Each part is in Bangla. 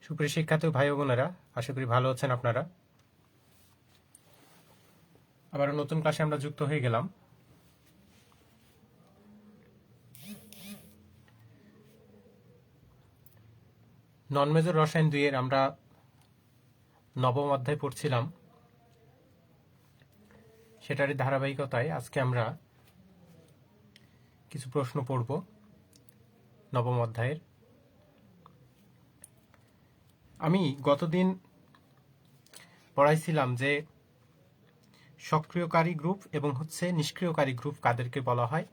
সুপ্রিয় শিক্ষার্থী ভাই ও বোনেরা, আশা করি ভালো আছেন আপনারা। আবার নতুন ক্লাসে আমরা যুক্ত হয়ে গেলাম। নন মেজর রসায়ন 2 এর আমরা নবম অধ্যায় পড়ছিলাম, সেটারই ধারাবাহিকতায় আজকে আমরা কিছু প্রশ্ন পড়ব নবম অধ্যায়ের। আমি গতদিন পড়াইছিলাম যে সক্রিয়কারী গ্রুপ এবং নিষ্ক্রিয়কারী গ্রুপ কাদেরকে বলা হয়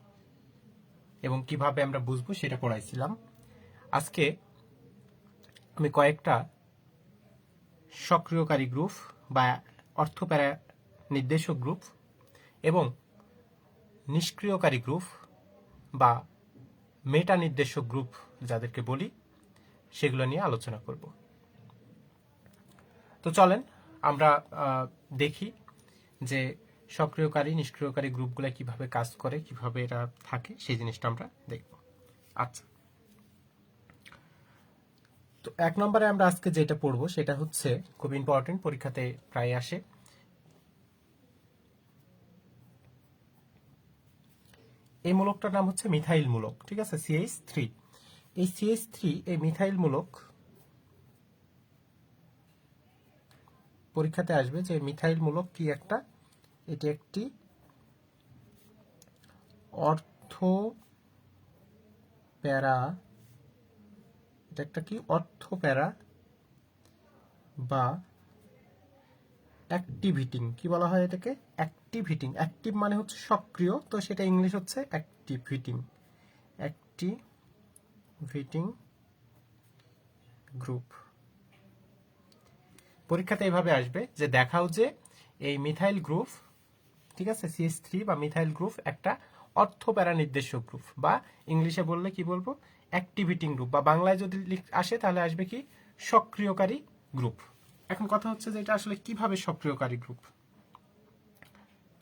এবং কিভাবে আমরা বুঝবো সেটা পড়াইছিলাম। আজকে আমি কয়েকটা সক্রিয়কারী গ্রুপ বা অর্থপ্যারা নির্দেশক গ্রুপ এবং নিষ্ক্রিয়কারী গ্রুপ বা মেটা নির্দেশক গ্রুপ যাদেরকে বলি সেগুলো নিয়ে আলোচনা করব। তো চলেন আমরা দেখি যে সক্রিয়কারী নিষ্ক্রিয়কারী গ্রুপগুলো কিভাবে কাজ করে, কিভাবে এরা থাকে, সেই জিনিসটা আমরা দেখব। আচ্ছা, তো 1 নম্বরে আমরা আজকে যেটা পড়ব সেটা হচ্ছে খুব ইম্পর্টেন্ট, পরীক্ষাতে প্রায় আসে। এই মূলকটার নাম হচ্ছে মিথাইল মূলক, ঠিক আছে, CH3। এই CH3 এই মিথাইল মূলক পরীক্ষাতে আসবে যে মিথাইল মূলক কি একটা, এটি একটি অর্থপ্যারা, এটা একটা কি অর্থপ্যারা বা অ্যাক্টিভিটিং, কি বলা হয় এটাকে, অ্যাক্টিভিটিং। অ্যাক্টিভ মানে হচ্ছে সক্রিয়, তো সেটা ইংলিশ হচ্ছে অ্যাক্টিভিটিং, অ্যাক্টিভিটিং গ্রুপ। পরীক্ষাতে এইভাবে আসবে যে দেখাও যে এই মিথাইল গ্রুপ, ঠিক আছে, CH3 বা মিথাইল গ্রুপ একটা অর্থপ্যারা নির্দেশক গ্রুপ, বা ইংলিশে বললে কি বলবো, অ্যাক্টিভিটিং গ্রুপ, বা বাংলায় যদি আসে তাহলে আসবে কি সক্রিয়কারী গ্রুপ। এখন কথা হচ্ছে যে এটা আসলে কিভাবে সক্রিয়কারী গ্রুপ।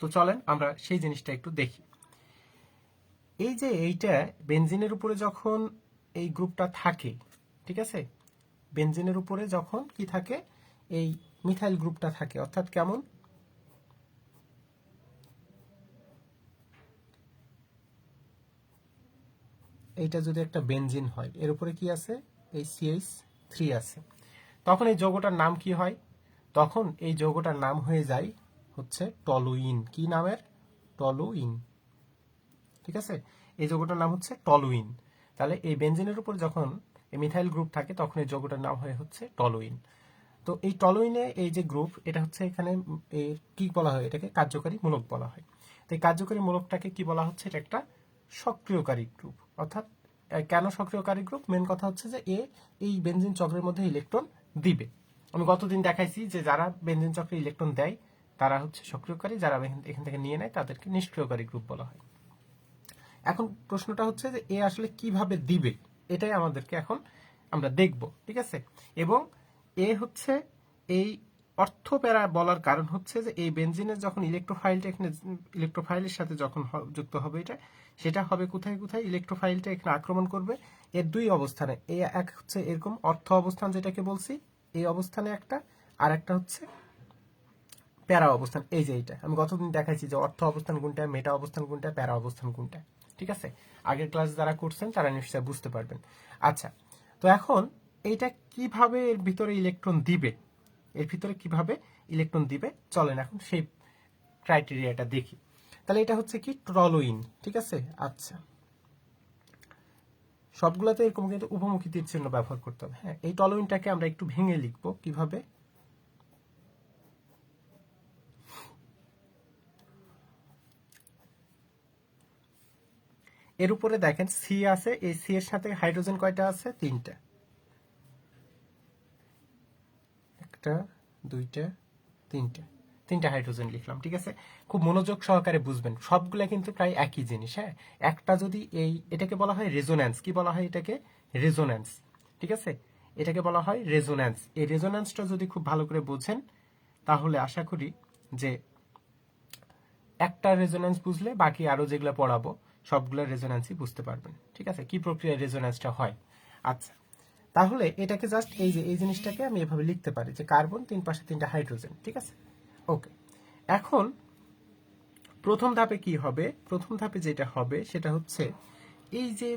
তো চলেন আমরা সেই জিনিসটা একটু দেখি। এই যে এইটা বেনজিনের উপরে যখন এই গ্রুপটা থাকে, ঠিক আছে, বেনজিনের উপরে যখন কি থাকে, এই মিথাইল গ্রুপটা থাকে, অর্থাৎ কেমন, এইটা যদি একটা বেনজিন হয়, এর উপরে কি আছে, এই CH3 আছে, তখন এই যৌগটার নাম কি হয়, তখন এই যৌগটার নাম হয়ে যায় হচ্ছে টলুইন। কি নামের, টলুইন, ঠিক আছে, এই যৌগটার নাম হচ্ছে টলুইন। তাহলে এই বেনজিনের উপর যখন এই মিথাইল গ্রুপ থাকে তখন এই যৌগটার নাম হয়ে হচ্ছে টলুইন। তো এই টলুইনে এই যে গ্রুপ, এটা হচ্ছে এখানে কি বলা হয়, এটাকে কার্যকারী মূলক বলা হয়। তো এই কার্যকারী মূলকটাকে কি বলা হচ্ছে, এটা একটা সক্রিয়কারী গ্রুপ। অর্থাৎ কেন সক্রিয়কারী গ্রুপ, মেন কথা হচ্ছে যে এই বেনজিন চক্রের মধ্যে ইলেকট্রন দিবে। আমি গতদিন দেখাইছি যে যারা বেনজিন চক্রে ইলেকট্রন দেয় তারা হচ্ছে সক্রিয়কারী, যারা এখান থেকে নিয়ে নেয় তাদেরকে নিষ্ক্রিয়কারী গ্রুপ বলা হয়। এখন প্রশ্নটা হচ্ছে যে এ আসলে কিভাবে দিবে, এটাই আমাদেরকে এখন আমরা দেখব, ঠিক আছে। এবং এ হচ্ছে এই অর্থপ্যারা বলার কারণ হচ্ছে যে এই বেনজিনের যখন ইলেকট্রোফাইলটা এখানে, ইলেকট্রোফাইলের সাথে যখন যুক্ত হবে এটা, সেটা হবে কোথায় কোথায়, ইলেকট্রোফাইলটা এখানে আক্রমণ করবে এর দুই অবস্থানে। এই এক হচ্ছে এরকম অর্থ অবস্থান যেটাকে বলছি, এই অবস্থানে একটা, আর একটা হচ্ছে প্যারা অবস্থান। এই যে এইটা আমি গতদিন দেখাইছি যে অর্থ অবস্থান কোনটা, মেটা অবস্থান কোনটা, প্যারা অবস্থান কোনটা, ঠিক আছে। আগের ক্লাস যারা করছেন তারা নিশ্চয়ই বুঝতে পারবেন। আচ্ছা, তো এখন এইটা কিভাবে এর ভিতরে ইলেকট্রন দিবে, এর ভিতরে কিভাবে ইলেকট্রন দিবে, চলেন এখন সেই ক্রাইটেরিয়াটা দেখি। তাহলে এটা হচ্ছে কি টলুইন, ঠিক আছে। আচ্ছা, সবগুলোতে এরকম কিন্তু উপমুখী তীর চিহ্ন ব্যবহার করতে হবে। হ্যাঁ, এই টলুইনটাকে আমরা একটু ভেঙে লিখবো কিভাবে। এর উপরে দেখেন সি আছে, এই সি এর সাথে হাইড্রোজেন কয়টা আছে, 3টা, 1 2 3টা হাইড্রোজেন লিখলাম, ঠিক আছে। খুব মনোযোগ সহকারে বুঝবেন, সবগুলা কিন্তু প্রায় একই জিনিস। হ্যাঁ, একটা যদি এটাকে বলা হয় রেজোন্যান্স, কি বলা হয় এটাকে, রেজোন্যান্স, ঠিক আছে, এটাকে বলা হয় রেজোন্যান্স। এই রেজোন্যান্সটা যদি খুব ভালো করে বোঝেন তাহলে আশা করি যে একটা রেজোন্যান্স বুঝলে বাকি আরো যেগুলো পড়াবো সবগুলো রেজোন্যান্সই বুঝতে পারবেন, ঠিক আছে, কি প্রক্রিয়ায় রেজোন্যান্সটা হয়। আচ্ছা, তাহলে এটাকে জাস্ট এই যে এই জিনিসটাকে আমি এভাবে লিখতে পারি যে কার্বন, 3 পাশে 3টা হাইড্রোজেন, ঠিক আছে। ওকে, এখন প্রথম ধাপে কি হবে? প্রথম ধাপে যেটা হবে সেটা হচ্ছে এই যে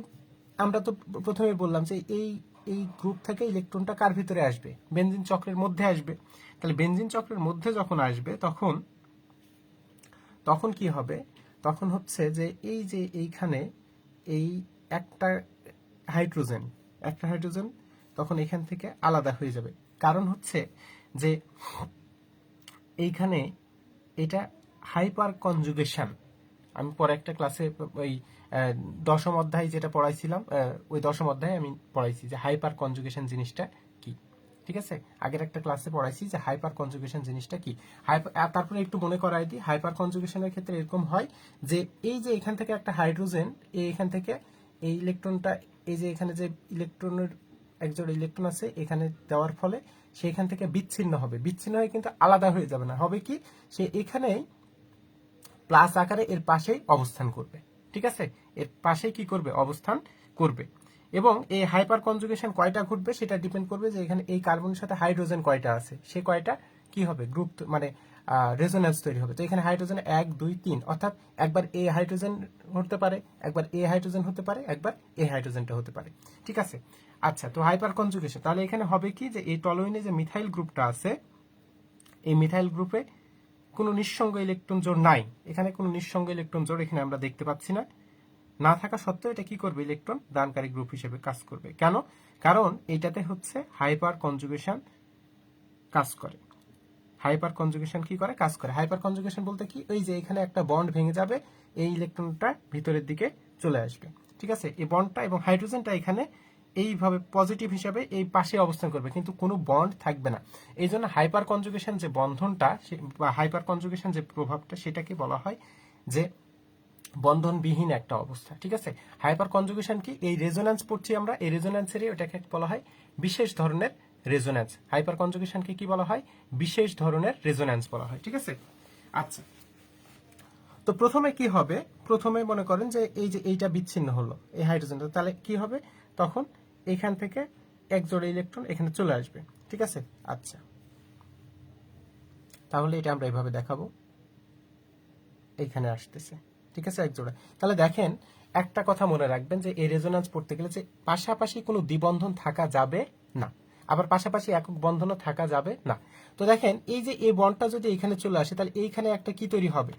আমরা তো প্রথমে বললাম যে এই এই গ্রুপ থেকে ইলেকট্রনটা কার ভিতরে আসবে? বেনজিন চক্রের মধ্যে আসবে। তাহলে বেনজিন চক্রের মধ্যে যখন আসবে তখন তখন কি হবে? তখন হচ্ছে যে এই যে এইখানে এই একটা হাইড্রোজেন একটা হাইড্রোজেন তখন এখান থেকে আলাদা হয়ে যাবে। কারণ হচ্ছে যে এইখানে এটা হাইপার কনজুগেশন। আমি পরে একটা ক্লাসে ওই দশম অধ্যায় যেটা পড়াইছিলাম, ওই দশম অধ্যায়ে আমি পড়াইছি যে হাইপার কনজুগেশন জিনিসটা কি, ঠিক আছে। আগের একটা ক্লাসে পড়াইছি যে হাইপার কনজুগেশন জিনিসটা কি। তারপরে একটু মনে করাই দিই, হাইপার কনজুগেশনের ক্ষেত্রে এরকম হয় যে এই যে এখান থেকে একটা হাইড্রোজেন, এখান থেকে এই ইলেকট্রনটা, এই যে এখানে যে ইলেকট্রনের একজোড়া ইলেকট্রন আছে এখানে দেওয়ার ফলে সেখান থেকে বিচ্ছিন্ন হবে। বিচ্ছিন্ন হয়ে কিন্তু আলাদা হয়ে যাবে না, হবে কি সে এখানেই প্লাস আকারে এর পাশেই অবস্থান করবে, ঠিক আছে। এর পাশেই কি করবে? অবস্থান করবে। এবং এই হাইপার কনজুগেশন কয়টা ঘটবে সেটা ডিপেন্ড করবে যে এখানে এই কার্বনের সাথে হাইড্রোজেন কয়টা আছে, সে কয়টা কি হবে গ্রুপ, মানে রেজোন্যান্স তৈরি হবে। তো এখানে হাইড্রোজেন 1 2 3, অর্থাৎ একবার এ হাইড্রোজেন হতে পারে, একবার এ হাইড্রোজেন হতে পারে, একবার এ হাইড্রোজেনটা হতে পারে, ঠিক আছে। আচ্ছা, তো হাইপার কনজুগেশন তাহলে এখানে হবে কি যে এই টলোইনে যে মিথাইল গ্রুপটা আছে, এই মিথাইল গ্রুপে কোনো নিঃসঙ্গ ইলেকট্রন জোড় নাই। এখানে কোনো নিঃসঙ্গ ইলেকট্রন জোড় এখানে আমরা দেখতে পাচ্ছি না। না থাকা সত্ত্বেও এটা কি করবে? ইলেকট্রন দানকারী গ্রুপ হিসেবে কাজ করবে। কেন? কারণ এইটাতে হচ্ছে হাইপার কনজুগেশন কাজ করে। হাইপার কনজুগেশন কি করে? কাজ করে। হাইপার কনজুগেশন বলতে কি, ওই যে এখানে একটা বন্ড ভেঙে যাবে, এই ইলেকট্রনটা ভিতরের দিকে চলে আসবে, ঠিক আছে। এই বন্ডটা এবং হাইড্রোজেনটা এখানে এইভাবে পজিটিভ হিসাবে এই পাশে অবস্থান করবে, কিন্তু কোনো বন্ড থাকবে না। এই জন্য হাইপার কনজুগেশন যে বন্ধনটা বা হাইপার কনজুগেশন যে প্রভাবটা, সেটাকে বলা হয় যে বন্ধনবিহীন একটা অবস্থা, ঠিক আছে। হাইপার কনজুগেশন কি? এই রেজোন্যান্স পড়ছি আমরা, এই রেজোন্যান্সেরই ওটাকে বলা হয় বিশেষ ধরনের রেজোন্যান্স। হাইপার কনজুগেশনকে কি বলা হয়? বিশেষ ধরনের রেজোন্যান্স বলা হয়, ঠিক আছে। আচ্ছা, তো প্রথমে কি হবে? প্রথমে মনে করেন যে এই যে এইটা বিচ্ছিন্ন হলো, এই হাইড্রোজেনটা, তাহলে কি হবে? তখন এখান থেকে এক জোড়া ইলেকট্রন এখানে চলে আসবে, ঠিক আছে। আচ্ছা, তাহলে এটা আমরা এইভাবে দেখাবো, এইখানে আসতেছে, ঠিক আছে, এক জোড়া। তাহলে দেখেন, একটা কথা মনে রাখবেন যে এই রেজোন্যান্স পড়তে গেলে যে পাশাপাশি কোনো দ্বিবন্ধন থাকা যাবে না, আবার পাশাপাশি একক বন্ধনও থাকা যাবে না। তো দেখেন, এই যে এই বন্ডটা যদি এখানে চলে আসে, তাহলে এইখানে একটা কি তৈরি হবে?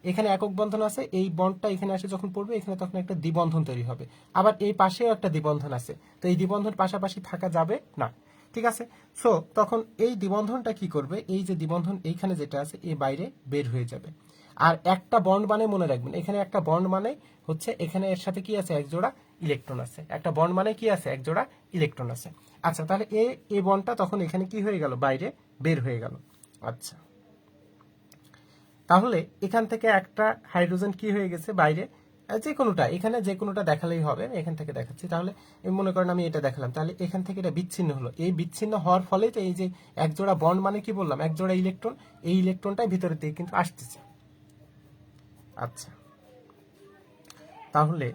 এখানে একক বন্ধন আছে, এই বন্ডটা এখানে আসে যখন পড়বে, এখানে তখন একটা দ্বিবন্ধন তৈরি হবে। আবার এই পাশেও একটা দ্বিবন্ধন আছে, তো এই দ্বিবন্ধন পাশাপাশি থাকা যাবে না, ঠিক আছে। সো তখন এই দ্বিবন্ধনটা কি করবে? এই যে দ্বিবন্ধন এইখানে যেটা আছে, এই বাইরে বের হয়ে যাবে। আর একটা বন্ড মানে মনে রাখবেন, এখানে একটা বন্ড মানে হচ্ছে এখানে এর সাথে কি আছে? এক জোড়া ইলেকট্রন আছে। একটা বন্ড মানে কি আছে? এক জোড়া ইলেকট্রন আছে। আচ্ছা, তাহলে এই বন্ডটা তখন এখানে কি হয়ে গেল? বাইরে বের হয়ে গেল। আচ্ছা, তাহলে এখান থেকে একটা হাইড্রোজেন কি হয়ে গেছে? বাইরে। যে কোনোটা, এখানে যে কোনোটা দেখালেই হবে, আমি এখান থেকে দেখাচ্ছি। তাহলে মনে করেন আমি এটা দেখালাম, তাহলে এখান থেকে এটা বিচ্ছিন্ন হলো। এই বিচ্ছিন্ন হওয়ার ফলে তো এই যে এক জোড়া বন্ড মানে কি বললাম? এক জোড়া ইলেকট্রন, এই ইলেকট্রনটাই ভিতরের দিকে কিন্তু আসতেছে। আচ্ছা, তাহলে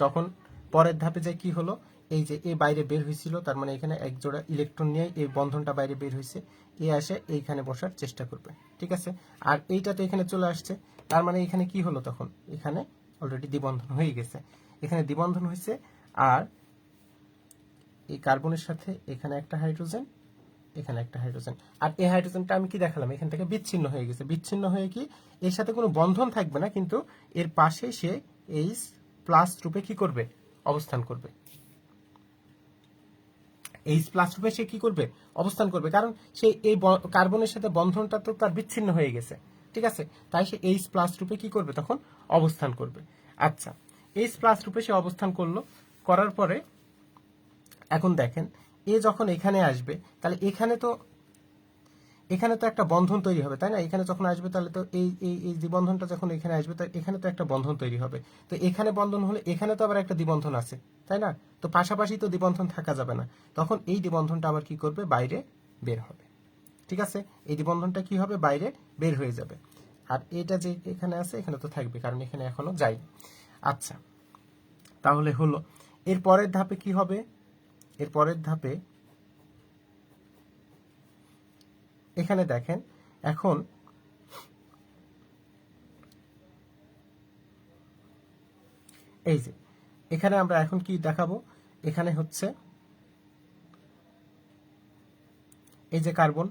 তখন পরের ধাপে যে কি হলো? এই যে এ বাইরে বের হয়েছিল, তার মানে এখানে এক জোড়া ইলেকট্রন নিয়ে এই বন্ধনটা বাইরে বের হয়েছে, এ আসে এইখানে বসার চেষ্টা করবে, ঠিক আছে। আর এইটা তো এখানে চলে আসছে, তার মানে এখানে কি হলো? তখন এখানে অলরেডি দ্বিবন্ধন হয়ে গেছে, এখানে দ্বিবন্ধন হয়েছে। আর এই কার্বনের সাথে এখানে একটা হাইড্রোজেন, এখানে একটা হাইড্রোজেন, আর এই হাইড্রোজেনটা আমি কি দেখালাম? এখান থেকে বিচ্ছিন্ন হয়ে গেছে। বিচ্ছিন্ন হয়ে কি এর সাথে কোনো বন্ধন থাকবে না, কিন্তু এর পাশে সে এইচ প্লাস রূপে কি করবে? অবস্থান করবে। এইচ প্লাস রূপে সে কি করবে? অবস্থান করবে, কারণ সে এই কার্বনের সাথে বন্ধনটা তো তার বিচ্ছিন্ন হয়ে গেছে, ঠিক আছে। তাই সে এইচ প্লাস রূপে কি করবে? তখন অবস্থান করবে। আচ্ছা, এইচ প্লাস রূপে সে অবস্থান করলো, করার পরে এখন দেখেন, এ যখন এখানে আসবে, তাহলে এখানে তো একটা বন্ধন তৈরি হবে, তাই না? এখানে যখন আসবে, তাহলে তো এই দ্বিবন্ধনটা যখন এখানে আসবে, তাই এখানে তো একটা বন্ধন তৈরি হবে। তো এখানে বন্ধন হলে এখানে তো আবার একটা দ্বিবন্ধন আছে, তাই না? তো পাশাপাশি তো দ্বিবন্ধন থাকা যাবে না, তখন এই দ্বিবন্ধনটা আবার কি করবে? বাইরে বের হবে, ঠিক আছে। এই দ্বিবন্ধনটা কি হবে? বাইরে বের হয়ে যাবে। আর এটা যে এখানে আছে, এখানে তো থাকবে, কারণ এখানে এখনো যায়নি। আচ্ছা, তাহলে হলো, এর পরের ধাপে কি হবে? এর পরের ধাপে এখানে দেখেন এখন এই যে এখানে আমরা এখন কি দেখাবো, এখানে হচ্ছে এই যে কার্বন,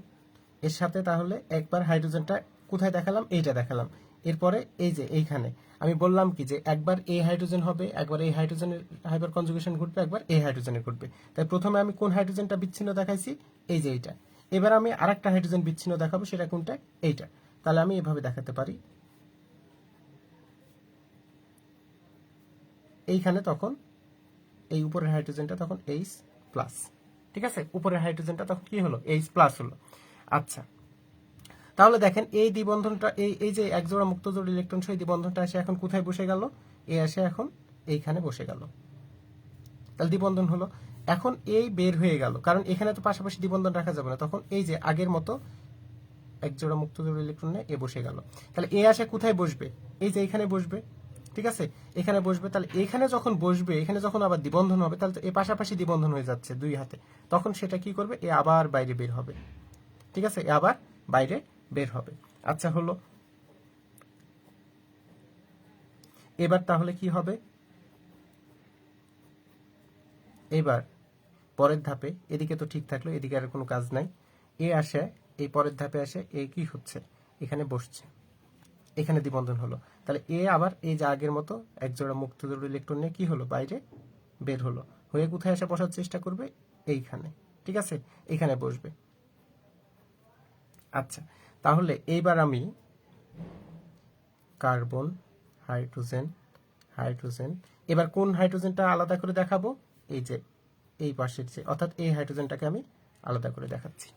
এর সাথে তাহলে একবার হাইড্রোজেনটা কোথায় দেখালাম, এইটা দেখালাম। এরপরে এই যে এইখানে আমি বললাম কি যে একবার এই হাইড্রোজেন হবে, একবার এই হাইড্রোজেনের হাইপার কনজুগেশন ঘটবে, একবার এই হাইড্রোজেনের ঘটবে। তাই প্রথমে আমি কোন হাইড্রোজেনটা বিচ্ছিন্ন দেখাইছি, এই যে এইটা। এবার আমি আরেকটা হাইড্রোজেন বিচ্ছিন্ন দেখাবো, সেটা কোনটা, এইটা। তাহলে আমি এভাবে দেখাতে পারি, এইখানে তখন এই উপরের হাইড্রোজেনটা তখন H প্লাস, ঠিক আছে, উপরের হাইড্রোজেনটা তখন কি হলো, H প্লাস হলো। আচ্ছা, তাহলে দেখেন এই দ্বিবন্ধনটা এই যে এক জোড়া মুক্ত জোড় ইলেকট্রন সহ দ্বিবন্ধনটা এসে এখন কোথায় বসে গেল, এ এসে এখন এইখানে বসে গেল, তাহলে দ্বিবন্ধন হলো। এখন এই বের হয়ে গেল, কারণ এখানে তো পাশাপাশি দ্বিবন্ধন রাখা যাবে না, তখন এই যে আগের মতো এক জোড়া মুক্ত জোড় ইলেকট্রন নিয়ে এ বসে গেল। তাহলে এ আসে কোথায় বসবে, এই যে এখানে বসবে, ঠিক আছে, এখানে বসবে। তাহলে এখানে যখন বসবে, এখানে যখন আবার দ্বিবন্ধন হবে, তাহলে তো এ পাশাপাশি দ্বিবন্ধন হয়ে যাচ্ছে দুই হাতে, তখন সেটা কি করবে, এ আবার বাইরে বের হবে, ঠিক আছে, এ আবার বাইরে বের হবে। আচ্ছা হলো, এবার তাহলে কি হবে, এবার পরের ধাপে এদিকে তো ঠিক থাকলো, এদিকে আর কোনো কাজ নাই, এ আসে এই পরের ধাপে আসে, এ কি হচ্ছে, এখানে বসছে, এখানে দ্বিবন্ধন হলো। তাহলে এ আবার এই যে আগের মতো এক জোড়া মুক্ত জোড় ইলেকট্রন নিয়ে কি হলো, বাইরে বের হলো, হয়ে কোথায় এসে বসার চেষ্টা করবে, এইখানে, ঠিক আছে, এখানে বসবে। আচ্ছা, তাহলে এইবার আমি কার্বন, হাইড্রোজেন, হাইড্রোজেন, এবার কোন হাইড্রোজেনটা আলাদা করে দেখাবো, এই যে এই পাশের যে, অর্থাৎ এই হাইড্রোজেনটাকে আমি আলাদা করে দেখাচ্ছি,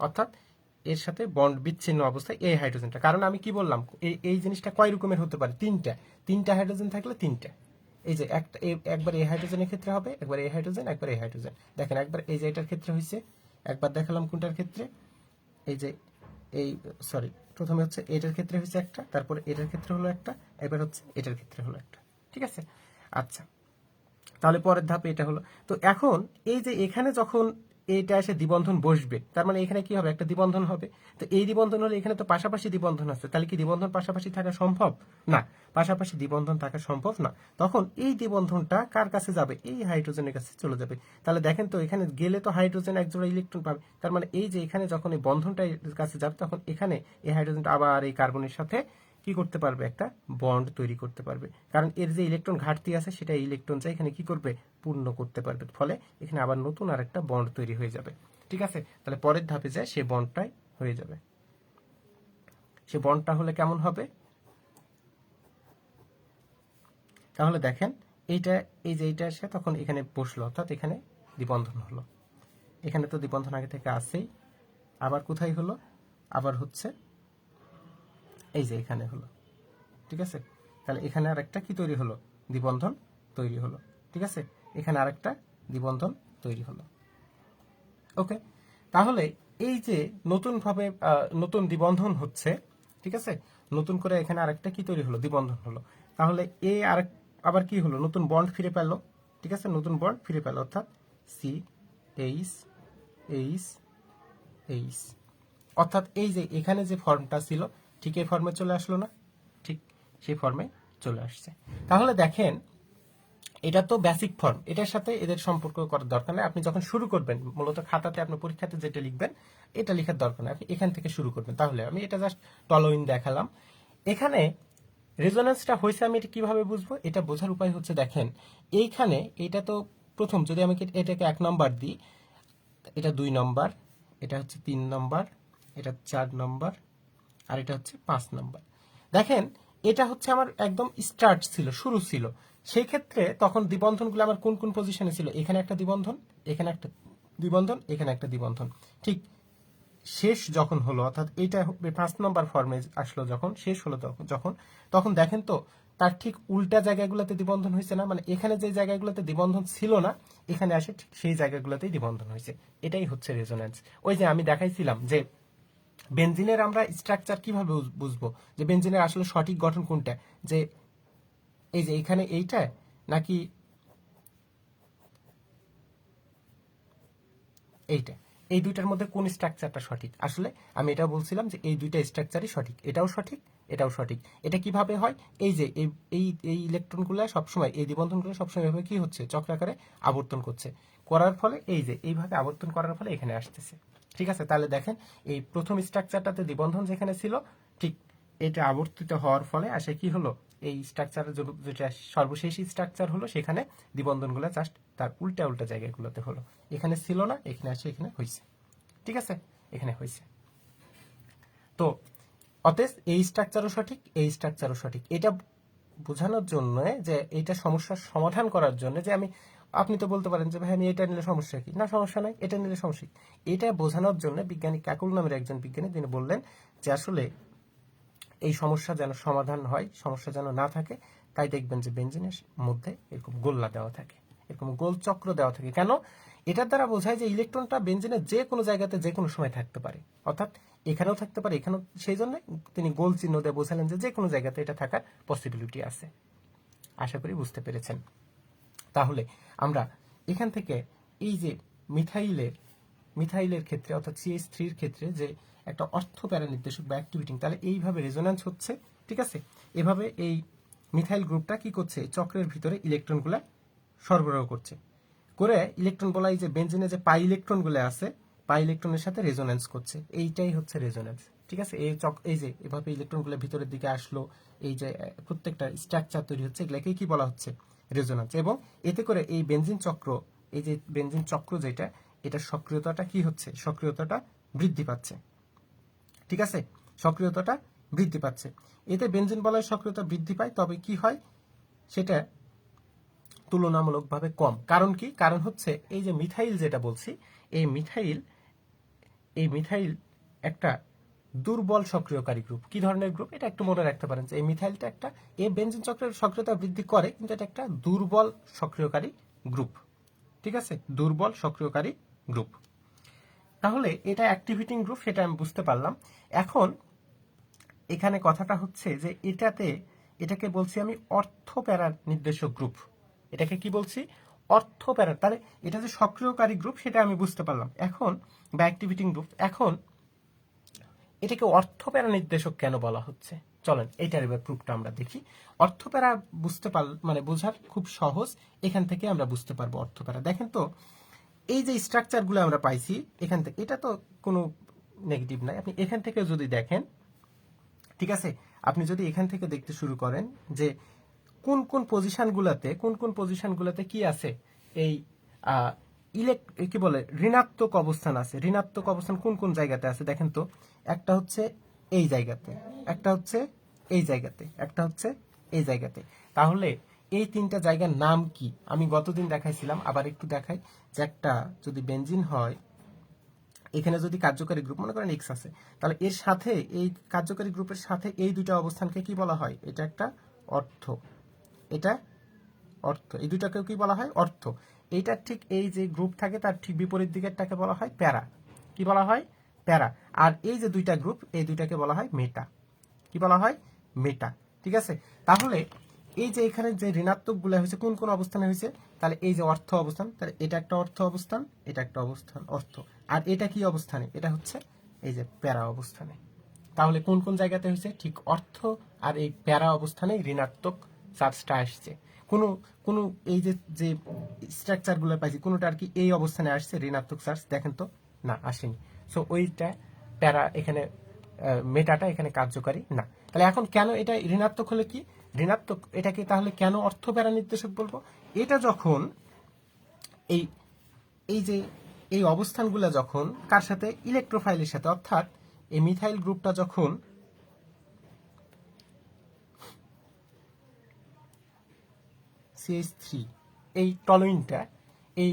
অর্থাৎ এর সাথে বন্ড বিচ্ছিন্ন অবস্থায় এই হাইড্রোজেনটা। কারণ আমি কি বললাম, এই জিনিসটা কয় রকমের হতে পারে, তিনটা হাইড্রোজেন থাকলে তিনটা, এই যে একটা একবার এই হাইড্রোজেনের ক্ষেত্রে হবে, একবার এই হাইড্রোজেন, একবার এই হাইড্রোজেন। দেখেন একবার এই যে এটার ক্ষেত্রে হয়েছে, একবার দেখালাম কোনটার ক্ষেত্রে, এই যে এই সরি প্রথমে হচ্ছে এটার ক্ষেত্রে হয়েছে একটা, তারপরে এটার ক্ষেত্রে হলো একটা, এবার হচ্ছে এটার ক্ষেত্রে হলো একটা, ঠিক আছে। আচ্ছা, তাহলে পরের ধাপে এটা হলো। তো এখন এই যে এখানে যখন এইটা এসে দ্বিবন্ধন বসবে, তার মানে এখানে কি হবে, একটা দ্বিবন্ধন হবে। তো এই দ্বিবন্ধন হলে এখানে তো পাশাপাশি দ্বিবন্ধন আছে, তাহলে কি দ্বিবন্ধন পাশাপাশি থাকা সম্ভব না, পাশাপাশি দ্বিবন্ধন থাকা সম্ভব না। তখন এই দ্বিবন্ধনটা কার কাছে যাবে, এই হাইড্রোজেনের কাছে চলে যাবে। তাহলে দেখেন তো এখানে গেলে তো হাইড্রোজেন এক জোড়া ইলেকট্রন পাবে, তার মানে এই যে এখানে যখন এই বন্ধনটা এর কাছে যাবে, তখন এখানে এই হাইড্রোজেনটা আবার এই কার্বনের সাথে কি করতে পারবে, একটা বন্ড তৈরি করতে পারবে, কারণ এর যে ইলেকট্রন ঘাটতি আছে সেটা ইলেকট্রন চাই এখানে কি করবে, পূর্ণ করতে পারবে, ফলে এখানে আবার নতুন আর একটা বন্ড তৈরি হয়ে যাবে, ঠিক আছে। তাহলে পরের ধাপে যায় সে বন্ডটাই হয়ে যাবে, সে বন্ডটা হলে কেমন হবে, তাহলে দেখেন এইটা এই যে এইটা এসে তখন এখানে বসলো, অর্থাৎ এখানে দ্বিবন্ধন হলো, এখানে তো দ্বিবন্ধন আগে থেকে আছেই, আবার কোথায় হলো, আবার হচ্ছে এই যে এখানে হলো, ঠিক আছে। তাহলে এখানে আরেকটা কি তৈরি হলো, দ্বিবন্ধন তৈরি হলো, ঠিক আছে, এখানে আরেকটা দ্বিবন্ধন তৈরি হলো, ওকে। তাহলে এই যে নতুন ভাবে নতুন দ্বিবন্ধন হচ্ছে, ঠিক আছে, নতুন করে এখানে আরেকটা কি তৈরি হলো, দ্বিবন্ধন হলো। তাহলে এ আরেক আবার কি হলো, নতুন বন্ড ফিরে পেল, ঠিক আছে, নতুন বন্ড ফিরে পেল, অর্থাৎ সি এইচ এইচ এইচ, অর্থাৎ এই যে এখানে যে ফর্মটা ছিল ঠিক এই ফর্মে চলে আসলো না, ঠিক সেই ফর্মে চলে আসছে। তাহলে দেখেন এটা তো বেসিক ফর্ম, এটার সাথে এদের সম্পর্ক করার দরকার নেই। আপনি যখন শুরু করবেন, মূলত খাতাতে আপনি পরীক্ষাতে যেটা লিখবেন এটা লেখার দরকার নেই, আপনি এখান থেকে শুরু করবেন। তাহলে আমি এটা জাস্ট টলোইন দেখালাম। এখানে রেজোন্যান্সটা হয়েছে, আমি এটা কিভাবে বুঝবো, এটা বোঝার উপায় হচ্ছে দেখেন এইখানে এটা তো প্রথম, যদি আমি এটাকে 1 নম্বর দিই, এটা 2 নম্বর, এটা হচ্ছে 3 নম্বর, এটা 4 নম্বর, আর এটা হচ্ছে 5 নম্বর। দেখেন এটা হচ্ছে আমার একদম স্টার্ট ছিল, শুরু ছিল, সেই ক্ষেত্রে তখন দ্বিবন্ধনগুলো আমার কোন কোন পজিশনে ছিল, এখানে একটা দ্বিবন্ধন, এখানে একটা দ্বিবন্ধন, এখানে একটা দ্বিবন্ধন। ঠিক শেষ যখন হলো, অর্থাৎ এইটা 5 নম্বর ফর্মে আসলো, যখন শেষ হলো যখন, তখন দেখেন তো তার ঠিক উল্টা জায়গাগুলোতে দ্বিবন্ধন হয়েছে না, মানে এখানে যে জায়গাগুলোতে দ্বিবন্ধন ছিল না, এখানে আসে ঠিক সেই জায়গাগুলোতেই দ্বিবন্ধন হয়েছে। এটাই হচ্ছে রেজোন্যান্স। ওই যে আমি দেখাইছিলাম যে বেনজিনের আমরা স্ট্রাকচার কিভাবে বুঝবো, যে বেনজিনের আসলে সঠিক গঠন কোনটা, যে এই যে এখানে এইটা নাকি এইটা, এই দুইটার মধ্যে কোন স্ট্রাকচারটা সঠিক? আসলে আমি এটা বলছিলাম যে এই দুইটা স্ট্রাকচারই সঠিক, এটাও সঠিক, এটাও সঠিক। এটা কিভাবে হয়? এই যে এই এই ইলেকট্রনগুলো সবসময়, এই দ্বিবন্ধনগুলো সবসময় এভাবে কি হচ্ছে, চক্রাকারে আবর্তন করছে, করার ফলে এই যে এইভাবে আবর্তন করার ফলে এখানে আসতেছে। ঠিক আছে, তাহলে দেখেন এই প্রথম স্ট্রাকচারটাতে দ্বিবন্ধন যেখানে ছিল, ঠিক এটা আবর্তিত হওয়ার ফলে আসে কি হলো, এই স্ট্রাকচার যেটা সর্বশেষ স্ট্রাকচার হলো, সেখানে দ্বিবন্ধনগুলো জাস্ট তার উল্টা উল্টা জায়গাগুলোতে হলো, এখানে ছিল না, এখানে আসে এখানে হয়েছে। ঠিক আছে, এখানে হয়েছে। তো অতএব এই স্ট্রাকচারও সঠিক, এই স্ট্রাকচারও সঠিক। এটা বোঝানোর জন্য যে এইটা সমস্যার সমাধান করার জন্য যে আমি, আপনি তো বলতে পারেন যে ভাই আমি এটা নিলে সমস্যা কি, না সমস্যা নাই, এটা নিলে সমস্যা কি। এটা বোঝানোর জন্য বিজ্ঞানী কাকুল নামের একজন বিজ্ঞানী তিনি বললেন যে আসলে এই সমস্যা যেন সমাধান হয়, সমস্যা যেন না থাকে, তাই দেখবেন যে বেঞ্জিনের মধ্যে এরকম গোল্লা দেওয়া থাকে, এরকম গোল চক্র দেওয়া থাকে। কেন? এটার দ্বারা বোঝায় যে ইলেকট্রনটা বেঞ্জিনের যে কোনো জায়গাতে যে কোনো সময় থাকতে পারে, অর্থাৎ এখানেও থাকতে পারে, এখানেও। সেই জন্য তিনি গোল চিহ্ন দিয়ে বোঝালেন যে যে কোনো জায়গাতে এটা থাকার পসিবিলিটি আছে। আশা করি বুঝতে পেরেছেন। তাহলে আমরা এখান থেকে এই যে মিথাইলের ক্ষেত্রে অর্থাৎ CH3 এর ক্ষেত্রে যে একটা অর্থ প্যারা নির্দেশক বা অ্যাক্টিভিটিং, তাহলে এইভাবে রেজোন্যান্স হচ্ছে। ঠিক আছে, এভাবে এই মিথাইল গ্রুপটা কি করছে, চক্রের ভিতরে ইলেকট্রনগুলা সরবরাহ করছে, করে ইলেকট্রন বলা, এই যে বেঞ্জিনে যে পাই ইলেকট্রনগুলো আছে, পাই ইলেকট্রনের সাথে রেজোন্যান্স করছে, এইটাই হচ্ছে রেজোন্যান্স। ঠিক আছে, এই যে এভাবে ইলেকট্রনগুলো ভিতরের দিকে আসলো, এই যে প্রত্যেকটা স্ট্রাকচার তৈরি হচ্ছে, এগুলাকে কি বলা হচ্ছে, রেজোন্যান্স। এবং এতে করে এই বেঞ্জিন চক্র, এই যে বেঞ্জিন চক্র যেটা, এটা সক্রিয়তাটা কি হচ্ছে, সক্রিয়তাটা বৃদ্ধি পাচ্ছে। ঠিক আছে, সক্রিয়তাটা বৃদ্ধি পাচ্ছে। এতে বেঞ্জিন বলয়ের সক্রিয়তা বৃদ্ধি পায়, তবে কি হয়, সেটা তুলনামূলকভাবে কম। কারণ কি? কারণ হচ্ছে এই যে মিথাইল যেটা বলছি, এই মিথাইল একটা দুর্বল সক্রিয়কারী গ্রুপ। কি ধরনের গ্রুপ? এটা একটু মনে রাখতে পারেন যে এই মিথাইলটা একটা, এই বেঞ্জিন চক্রের সক্রিয়তা বৃদ্ধি করে, কিন্তু এটা একটা দুর্বল সক্রিয়কারী গ্রুপ। ঠিক আছে, দুর্বল সক্রিয়কারী গ্রুপ। তাহলে এটা অ্যাক্টিভিটিং গ্রুপ, সেটা আমি বুঝতে পারলাম। এখন এখানে কথাটা হচ্ছে যে এটাকে বলছি আমি অর্থ প্যারার নির্দেশক গ্রুপ। এটাকে কি বলছি? অর্থ প্যারার। তাহলে এটা যে সক্রিয়কারী গ্রুপ সেটা আমি বুঝতে পারলাম। এখন বা অ্যাক্টিভিটিং গ্রুপ, এখন এটাকে অর্থ প্যারা নির্দেশক কেন বলা হচ্ছে? চলেন এইটার এবার প্রুফটা আমরা দেখি। অর্থ প্যারা বুঝতে মানে বোঝার খুব সহজ, এখান থেকে আমরা বুঝতে পারবো অর্থ প্যারা। দেখেন তো, এই যে স্ট্রাকচারগুলো আমরা পাইছি এখান থেকে, এটা তো কোনো নেগেটিভ নাই। আপনি এখান থেকে যদি দেখেন, ঠিক আছে, আপনি যদি এখান থেকে দেখতে শুরু করেন যে কোন কোন পজিশনগুলোতে কি আছে, এই কি বলে, ঋণাত্মক অবস্থান আছে। ঋণাত্মক অবস্থান কোন কোন জায়গাতে আছে দেখেন তো। একটা হচ্ছে এই জায়গাতে, একটা হচ্ছে এই জায়গাতে, একটা হচ্ছে এই জায়গাতে। তাহলে এই তিনটা জায়গার নাম কি? আমি গতদিন দেখাইছিলাম, আবার একটু দেখাই। যে একটা যদি বেনজিন হয়, এখানে যদি কার্যকারী গ্রুপ মনে করেন এক্স আছে, তাহলে এর সাথে, এই কার্যকারী গ্রুপের সাথে এই দুইটা অবস্থানকে কি বলা হয়? এটা একটা অর্থ, এটা অর্থ। এই দুইটাকেও কি বলা হয়? অর্থ। এইটা ঠিক এই যে গ্রুপ থাকে তার ঠিক বিপরীত দিকেরটাকে বলা হয় প্যারা। কি বলা হয়? প্যারা। আর এই যে দুইটা গ্রুপ, এই দুইটাকে বলা হয় মেটা। কি বলা হয়? মেটা। ঠিক আছে, তাহলে এই যে এখানে যে ঋণাত্মক গুলা হয়েছে কোন কোন অবস্থানে হয়েছে, তাহলে এই যে অর্থ অবস্থান, তাহলে এটা একটা অর্থ অবস্থান, এটা একটা অবস্থান অর্থ। আর এটা কি অবস্থানে? এটা হচ্ছে এই যে প্যারা অবস্থানে। তাহলে কোন কোন জায়গাতে হয়েছে? ঠিক অর্থ আর এই প্যারা অবস্থানে ঋণাত্মক চার্জটা আসছে। কোনো কোনো এই যে যে স্ট্রাকচারগুলো পাইছি, কোনোটা আর কি এই অবস্থানে আসছে ঋণাত্মক চার্জ? দেখেন তো, না আসেনি। সো ওইটা প্যারা এখানে, মেটাটা এখানে কার্যকারী না। তাহলে এখন কেন এটা ঋণাত্মক হলে কি ঋণাত্মক, এটাকে তাহলে কেন অর্থ প্যারা নির্দেশক বলবো? এটা যখন এই এই যে এই অবস্থানগুলো যখন কার সাথে, ইলেকট্রোফাইলের সাথে, অর্থাৎ এই মিথাইল গ্রুপটা যখন CH3, এই টলোইনটা, এই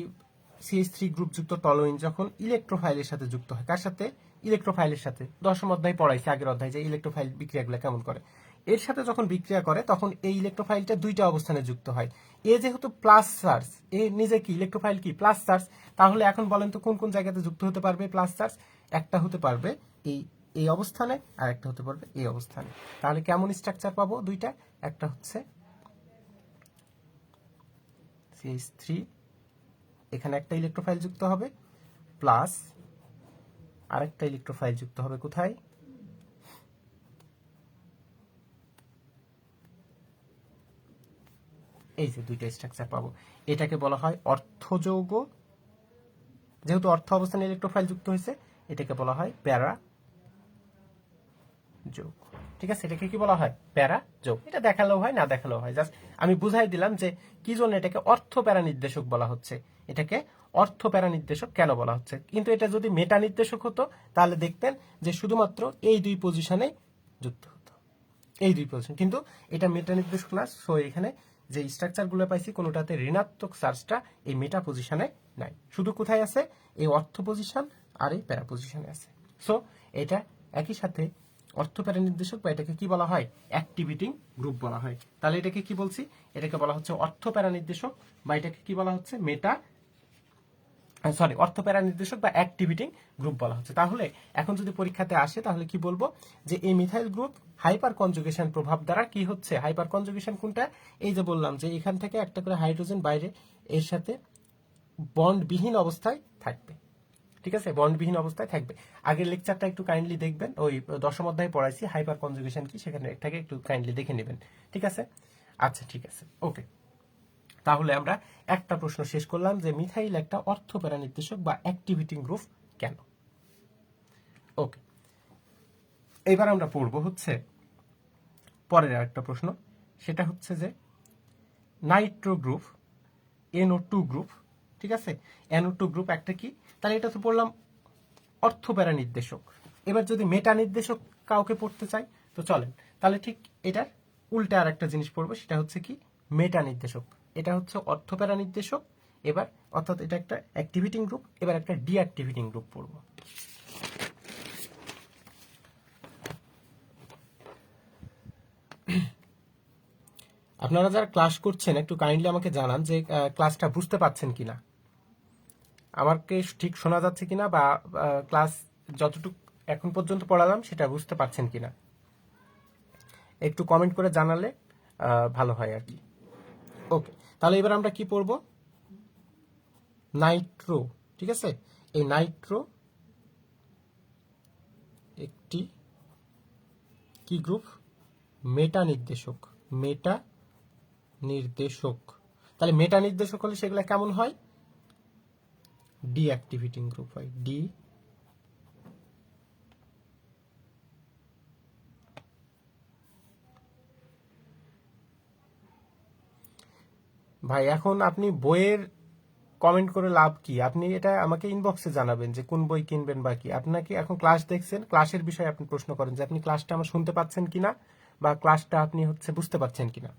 CH3 গ্রুপযুক্ত টলোইন যখন ইলেকট্রোফাইলের সাথে যুক্ত হয়, কার সাথে? ইলেকট্রোফাইলের সাথে। দশম অধ্যায় পড়াইছে, আগের অধ্যায়, যে ইলেকট্রোফাইল বিক্রিয়াগুলো কেমন করে। এর সাথে যখন বিক্রিয়া করে তখন এই ইলেকট্রোফাইলটা দুইটা অবস্থানে যুক্ত হয়। এ যেহেতু প্লাস চার্জ, এ নিজে কি ইলেকট্রোফাইল কি প্লাস চার্জ, তাহলে এখন বলেন তো কোন কোন জায়গাতে যুক্ত হতে পারবে প্লাস চার্জ? একটা হতে পারবে এই এই অবস্থানে, আর একটা হতে পারবে এই অবস্থানে। তাহলে কেমন স্ট্রাকচার পাবো দুইটা? একটা হচ্ছে CH3, এখানে একটা ইলেকট্রোফাইল যুক্ত হবে, প্লাস আরেকটা ইলেকট্রোফাইল যুক্ত হবে কোথায়, এই যে দুইটা স্ট্রাকচার পাবো, এটাকে বলা হয় অর্থযৌগ। যেহেতু অর্থ অবস্থানে ইলেকট্রোফাইল যুক্ত হয়েছে, এটাকে বলা হয় প্যারা যোগ। ঠিক আছে, এটাকে কি বলা হয়, প্যারা যোগ। এটা দেখালেও হয়, না দেখালেও হয়, জাস্ট আমি বুঝাই দিলাম যে কি জন্য এটাকে অর্থ প্যারা নির্দেশক বলা হচ্ছে, এটাকে অর্থ প্যারা নির্দেশক কেন বলা হচ্ছে। কিন্তু এটা যদি মেটা নির্দেশক হতো তাহলে দেখতেন যে শুধুমাত্র এই দুই পজিশনে যুক্ত হতো, এই দুই পজিশন। কিন্তু এটা মেটা নির্দেশক না, সো এখানে যে স্ট্রাকচারগুলো পাইছি কোনোটাতে ঋণাত্মক চার্জটা এই মেটা পজিশনে নাই, শুধু কোথায় আছে, এই অর্থ পজিশন আর এই প্যারা পজিশনে আছে। সো এটা একই সাথে অর্থ প্যারা নির্দেশক, বা এটাকে কি বলা হয়, অ্যাক্টিভিটিং গ্রুপ বলা হয়। তাহলে এটাকে কি বলছি, এটাকে বলা হচ্ছে অর্থ প্যারা নির্দেশক, বা এটাকে কি বলা হচ্ছে, অর্থ প্যারা নির্দেশক বা অ্যাক্টিভিটিং গ্রুপ বলা হচ্ছে। তাহলে এখন যদি পরীক্ষাতে আসে তাহলে কি বলবো, যে এই মিথাইল গ্রুপ হাইপার কনজুগেশন প্রভাব দ্বারা কি হচ্ছে, হাইপার কনজুগেশন কোনটা, এই যে বললাম যে এখান থেকে একটা করে হাইড্রোজেন বাইরে এর সাথে বন্ডবিহীন অবস্থায় থাকবে। ঠিক আছে, বন্ডবিহীন অবস্থায় থাকবে। আগের লেকচারটা একটু কাইন্ডলি দেখবেন, ওই 10ম অধ্যায়ে পড়াইছি হাইপার কনজুগেশন কি, সেখানে এটাকে একটু কাইন্ডলি দেখে নেবেন। ঠিক আছে, আচ্ছা ঠিক আছে, ওকে। তাহলে আমরা একটা প্রশ্ন শেষ করলাম যে মিথাইল একটা অর্থ প্যারা নির্দেশক বা অ্যাক্টিভিটিং গ্রুপ কেন। ওকে, এবার আমরা পড়ব হচ্ছে পরের আরেকটা প্রশ্ন, সেটা হচ্ছে যে নাইট্রো গ্রুপ, NO2 গ্রুপ। ঠিক আছে, NO2 গ্রুপ একটা কি, তাহলে এটা তো পড়লাম অর্থ প্যারা নির্দেশক। এবার যদি মেটা নির্দেশক কাউকে পড়তে চাই তো চলেন, তাহলে ঠিক এটার উল্টে আর একটা জিনিস পড়বো, সেটা হচ্ছে কি, মেটা নির্দেশক। এটা হচ্ছে অর্থ প্যারা নির্দেশক, এবার অর্থাৎ এটা একটা অ্যাক্টিভিটিং গ্রুপ, এবার একটা ডিঅ্যাক্টিভিটিং গ্রুপ পড়বো। আপনারা যারা ক্লাস করছেন একটু কাইন্ডলি আমাকে জানান যে ক্লাসটা বুঝতে পারছেন কিনা, আমাকে ঠিক শোনা যাচ্ছে কিনা, বা ক্লাস যতটুকু এখন পর্যন্ত পড়ালাম সেটা বুঝতে পারছেন কিনা, একটু কমেন্ট করে জানালে ভালো হয় আর কি। ওকে, তাহলে এবার আমরা কি পড়ব, নাইট্রো। ঠিক আছে, এই নাইট্রো একটি কি গ্রুপ, মেটা নির্দেশক। মেটা নির্দেশক, তাহলে মেটা নির্দেশক হলে সেগুলো কেমন হয়, ডিঅ্যাক্টিভিটিং গ্রুপ হয়। ভাই এখন আপনি বইয়ের কমেন্ট করে লাভ কি, আপনি এটা আমাকে ইনবক্সে জানাবেন যে কোন বই কিনবেন বা কি। আপনাকে এখন ক্লাস দেখছেন, ক্লাসের বিষয়ে আপনি প্রশ্ন করেন যে আপনি ক্লাসটা আমার শুনতে পাচ্ছেন কিনা, বা ক্লাসটা আপনি হচ্ছে বুঝতে পারছেন কিনা।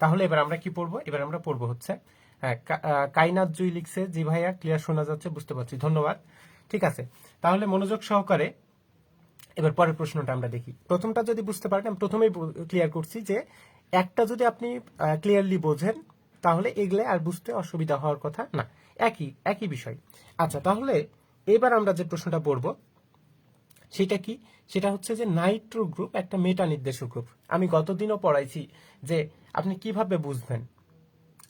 তাহলে এবার আমরা কি পড়বো, এবার আমরা পড়বো হচ্ছে, হ্যাঁ, কাইনাত জুই লিখছে, জি ভাইয়া ক্লিয়ার শোনা যাচ্ছে, বুঝতে পারছি, ধন্যবাদ। ঠিক আছে, তাহলে মনোযোগ সহকারে এবার পরের প্রশ্নটা আমরা দেখি। প্রথমটা যদি বুঝতে পারেন, আমি প্রথমেই ক্লিয়ার করছি যে একটা যদি আপনি ক্লিয়ারলি বোঝেন তাহলে এগুলো আর বুঝতে অসুবিধা হওয়ার কথা না, একই একই বিষয়। আচ্ছা, তাহলে এবার আমরা যে প্রশ্নটা পড়ব সেটা কি, সেটা হচ্ছে যে নাইট্রো গ্রুপ একটা মেটা নির্দেশক গ্রুপ। আমি গতদিনও পড়াইছি যে আপনি কিভাবে বুঝবেন,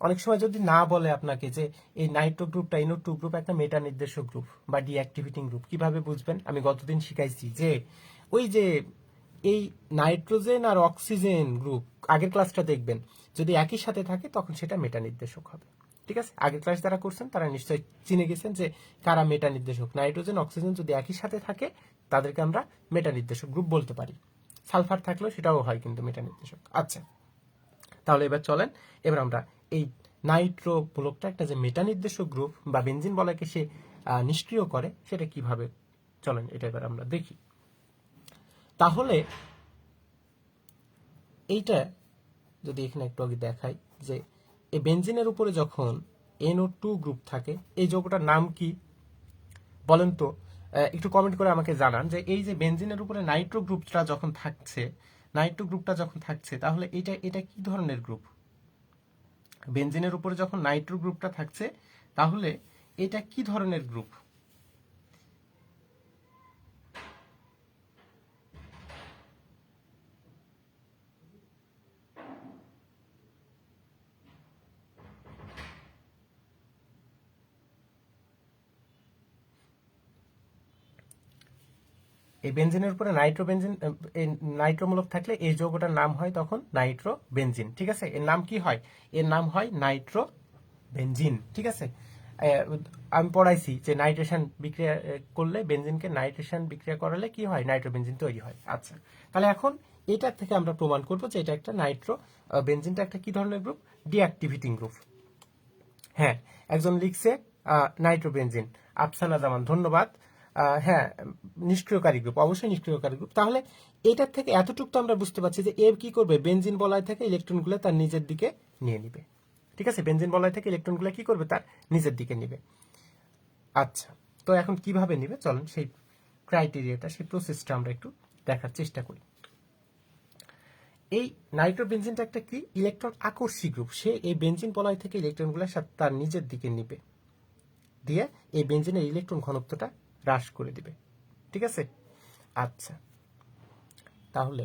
অনেক সময় যদি না বলে আপনাকে যে এই নাইট্রো গ্রুপটা, NO2 গ্রুপ একটা মেটা নির্দেশক গ্রুপ বা ডিঅ্যাক্টিভিটিং গ্রুপ, কিভাবে বুঝবেন, আমি গতদিন শিখাইছি যে ওই যে এই নাইট্রোজেন আর অক্সিজেন গ্রুপ, আগের ক্লাসটা দেখবেন, যদি একই সাথে থাকে তখন সেটা মেটা নির্দেশক হবে। ঠিক আছে, আগের ক্লাস যারা করছেন তারা নিশ্চয়ই চিনে গেছেন যে কারা মেটা নির্দেশক। নাইট্রোজেন অক্সিজেন যদি একই সাথে থাকে তাদেরকে আমরা মেটা নির্দেশক গ্রুপ বলতে পারি। সালফার থাকলেও সেটাও হয় কিন্তু মেটা নির্দেশক। আচ্ছা, তাহলে এবার চলেন, এবার আমরা এই নাইট্রো মূলকটা একটা যে মেটা নির্দেশক গ্রুপ বা বেনজিন বলয়কে সে নিষ্ক্রিয় করে সেটা কিভাবে, চলেন এটা এবার আমরা দেখি। তাহলে এইটা যদি এখানে একটু আগে দেখাই যে এই বেনজিনের উপরে যখন NO2 গ্রুপ থাকে, এই যৌগটার নাম কি বলেন তো, একটু কমেন্ট করে আমাকে জানান যে এই যে বেনজিনের উপরে নাইট্রো গ্রুপটা যখন থাকছে, নাইট্রো গ্রুপটা যখন থাকছে তাহলে এটা এটা কি ধরনের গ্রুপ। বেনজিনের উপরে যখন নাইট্রো গ্রুপটা থাকছে তাহলে এটা কি ধরনের গ্রুপ, এই বেনজিনের উপরে নাইট্রোবেনজিন, এই নাইট্রোমূলক থাকলে এই যৌগটার নাম হয় তখন নাইট্রোবেনজিন। ঠিক আছে, এর নাম কি হয়? এর নাম হয় নাইট্রোবেনজিন। ঠিক আছে, আমি পড়াইছি যে নাইট্রেশন বিক্রিয়া করলে, বেনজিনকে নাইট্রেশন বিক্রিয়া করালে কি হয়? নাইট্রোবেনজিন তৈরি হয়। আচ্ছা, তাহলে এখন এটার থেকে আমরা প্রমাণ করব যে এটা একটা বেনজিনটা একটা কি ধরনের গ্রুপ? ডিঅ্যাক্টিভেটিং গ্রুপ। হ্যাঁ, একজন লিখছে নাইট্রোবেনজিন, আফসানা জামান, ধন্যবাদ। হ্যাঁ, নিষ্ক্রিয়কারী গ্রুপ, অবশ্যই নিষ্ক্রিয়কারী গ্রুপ। তাহলে এটার থেকে এতটুকু তো আমরা বুঝতে পারছি যে এর কি করবে? বেনজিন বলয় থেকে ইলেকট্রনগুলো তার নিজের দিকে নিয়ে নিবে। ঠিক আছে, বেনজিন বলয় থেকে ইলেকট্রনগুলো কি করবে? তার নিজের দিকে নিবে। আচ্ছা, তো এখন কিভাবে নিবে চলুন সেই ক্রাইটেরিয়াটা, সেই প্রসেসটা আমরা একটু দেখার চেষ্টা করি। এই নাইট্রোবেনজিনটা একটা কি? Electron আকর্ষী group. সে এই বেনজিন বলয় থেকে ইলেকট্রনগুলো তার নিজের দিকে নিবে, দিয়ে এই বেনজিনের ইলেকট্রন ঘনত্বটা হ্রাস করে দিবে। ঠিক আছে, আচ্ছা, তাহলে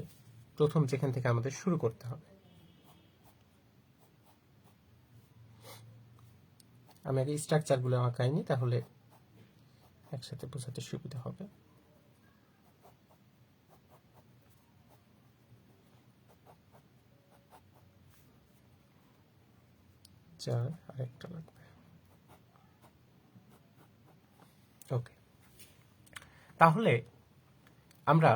প্রথম যেখান থেকে আমাদের শুরু করতে হবে, আমি আগে স্ট্রাকচারগুলো আঁকাইনি, তাহলে একসাথে বোঝাতে সুবিধা হবে। চার আরেকটা লাগবে। ওকে, তাহলে আমরা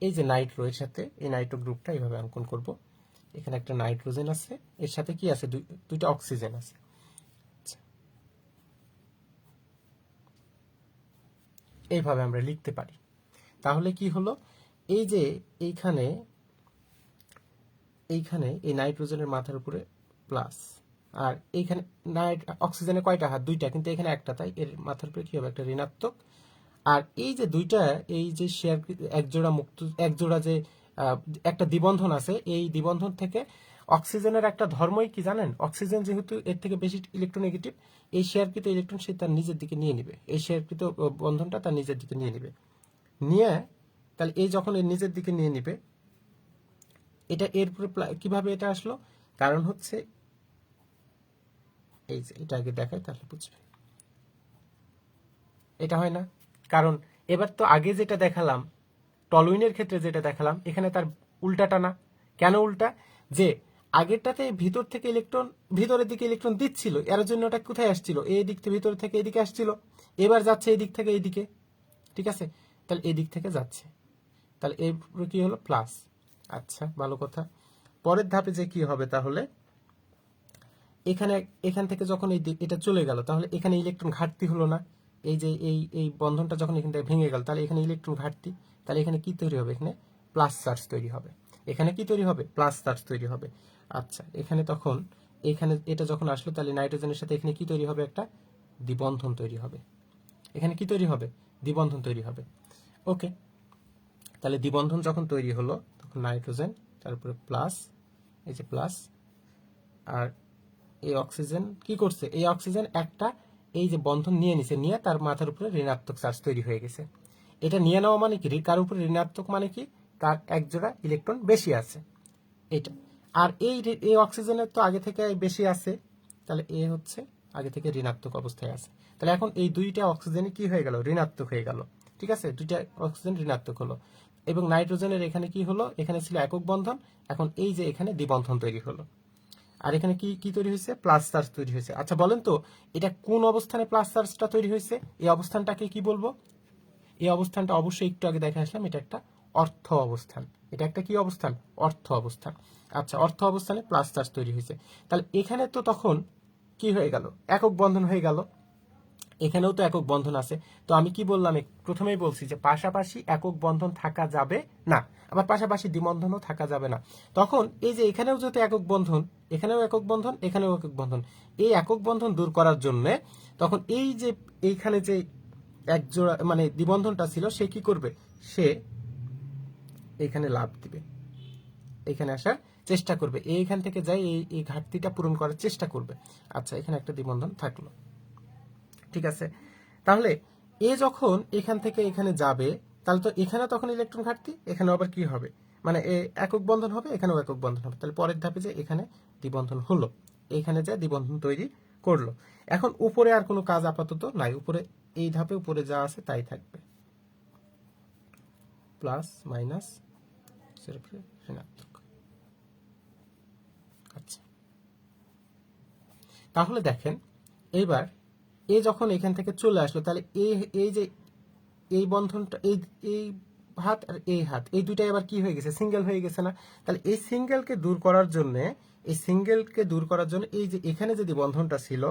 এই যে নাইট্রো, এর সাথে এই নাইট্রো গ্রুপটা এইভাবে অঙ্কন করব। এখানে একটা নাইট্রোজেন আছে, এর সাথে কি আছে? দুইটা অক্সিজেন আছে। এইভাবে আমরা লিখতে পারি। তাহলে কি হলো? এই যে এইখানে এই নাইট্রোজেনের মাথার উপরে প্লাস, আর এইখানে অক্সিজেনের কয়টা হাত? দুইটা, কিন্তু এখানে একটা, তাই এর মাথার উপরে কি হবে? একটা ঋণাত্মক। আর এই যে দুইটা, এই যে শেয়ার একজোড়া মুক্ত, একজোড়া যে একটা দ্বিবন্ধন আছে, এই দ্বিবন্ধন থেকে অক্সিজেনের একটা ধর্মই কি জানেন? অক্সিজেন যেহেতু এর থেকে বেশি ইলেকট্রোনেগেটিভ, এই শেয়ারকৃত ইলেকট্রন সে তার নিজের দিকে নিয়ে নিবে, এই শেয়ারকৃত বন্ধনটা তার নিজের দিকে নিয়ে নিবে। নিয়ে তাহলে এই যখন এর নিজের দিকে নিয়ে নিবে, এটা এরপরে কিভাবে এটা আসলো? কারণ হচ্ছে এই যে এটা আগে দেখায় তাহলে বুঝবেন। এটা হয় না, কারণ এবার তো আগে যেটা দেখালাম, টলুইনের ক্ষেত্রে যেটা দেখালাম, এখানে তার উল্টাটা না। কেন উল্টা? যে আগেরটাতে ভিতর থেকে ইলেকট্রন, ভিতরের দিকে ইলেকট্রন দিচ্ছিল, এর জন্য ওটা কোথায় আসছিল? এই দিক থেকে, ভিতর থেকে এদিকে আসছিল। এবার যাচ্ছে এই দিক থেকে এইদিকে। ঠিক আছে, তাহলে এই দিক থেকে যাচ্ছে, তাহলে এই কি হলো? প্লাস। আচ্ছা, ভালো কথা। পরের ধাপে যে কি হবে তাহলে, এখান থেকে যখন এটা চলে গেল, তাহলে এখানে ইলেকট্রন ঘাটতি হলো না? এই যে এই বন্ধনটা যখন এখান থেকে ভেঙে গেল, তাহলে এখানে ইলেকট্রন ঘাটতি, তাহলে এখানে কি তৈরি হবে? এখানে প্লাস চার্জ তৈরি হবে। এখানে কি তৈরি হবে? প্লাস চার্জ তৈরি হবে। আচ্ছা, এখানে তখন এখানে এটা যখন আসলো, তাহলে নাইট্রোজেনের সাথে এখানে কি তৈরি হবে? একটা দ্বিবন্ধন তৈরি হবে। এখানে কি তৈরি হবে? দ্বিবন্ধন তৈরি হবে। ওকে, তাহলে দ্বিবন্ধন যখন তৈরি হলো, তখন নাইট্রোজেন, তারপরে প্লাস, এই যে প্লাস, আর এই অক্সিজেন কি করছে? এই অক্সিজেন একটা এই যে বন্ধন নিয়ে নিছে, নিয়ে তার মাথার উপরে ঋণাত্মক চার্জ তৈরি হয়ে গেছে। এটা নিয়ে নেওয়া মানে কি? কার উপরে ঋণাত্মক মানে কি? তার এক জোড়া ইলেকট্রন বেশি আছে, এটা। আর এই অক্সিজেনের তো আগে থেকে বেশি আছে, তাহলে এ হচ্ছে আগে থেকে ঋণাত্মক অবস্থায় আছে। তাহলে এখন এই দুইটা অক্সিজেনে কি হয়ে গেল? ঋণাত্মক হয়ে গেল। ঠিক আছে, দুইটা অক্সিজেন ঋণাত্মক হলো। এবং নাইট্রোজেনের এখানে কি হলো? এখানে ছিল একক বন্ধন, এখন এই যে এখানে দ্বিবন্ধন তৈরি হলো। আর এখানে কি কি তৈরি হয়েছে? প্লাস চার্জ তৈরি হয়েছে। আচ্ছা বলেন তো, এটা কোন অবস্থানে প্লাস চার্জটা তৈরি হয়েছে? এই অবস্থানটাকে কি বলবো? এই অবস্থানটা অবশ্যই একটু আগে দেখে আসলাম, এটা একটা অর্থ অবস্থান। এটা একটা কি অবস্থান? অর্থ অবস্থান। আচ্ছা, অর্থ অবস্থানে প্লাস চার্জ তৈরি হয়েছে। তাহলে এখানে তো তখন কি হয়ে গেল? একক বন্ধন হয়ে গেল। এখানেও তো একক বন্ধন আছে। তো আমি কি বললাম? প্রথমেই বলছি যে পাশাপাশি একক বন্ধন থাকা যাবে না, আবার পাশাপাশি দ্বিবন্ধনও থাকা যাবে না। তখন এই যে এখানেও যেহেতু একক বন্ধন, এখানেও একক বন্ধন, এখানেও একক বন্ধন, এই একক বন্ধন দূর করার জন্য তখন এই যে এইখানে যে এক জোড়া মানে দ্বিবন্ধনটা ছিল, সে কি করবে? সে এখানে লাভ দিবে, এখানে আসার চেষ্টা করবে, এইখান থেকে যাই এই ঘাটতিটা পূরণ করার চেষ্টা করবে। আচ্ছা, এখানে একটা দ্বিবন্ধন থাকলো। ঠিক আছে, তাহলে এ যখন এখান থেকে এখানে যাবে, তাহলে তো এখানে তখন ইলেকট্রন ঘাটতি, এখানে আবার কি হবে? মানে একক বন্ধন হবে, এখানেও একক বন্ধন হবে। তাহলে পরের ধাপে যে এখানে দ্বিবন্ধন হলো, এখানে যে দ্বিবন্ধন তৈরি করলো। এখন উপরে আর কোনো কাজ আপাতত নাই, উপরে এই ধাপে উপরে যা আছে তাই থাকবে। প্লাস মাইনাস ঋণাত্মক। আচ্ছা, তাহলে দেখেন এইবার এ যখন এখান থেকে চলে আসলো, তাহলে এই যে এই বন্ধনটা এই হাত আর এই হাত এই দুইটা এবার কি হয়ে গেছে, সিঙ্গেল হয়ে গেছে না? তাহলে এই সিঙ্গেলকে দূর করার জন্য এই যে এখানে যদি বন্ধনটা ছিল,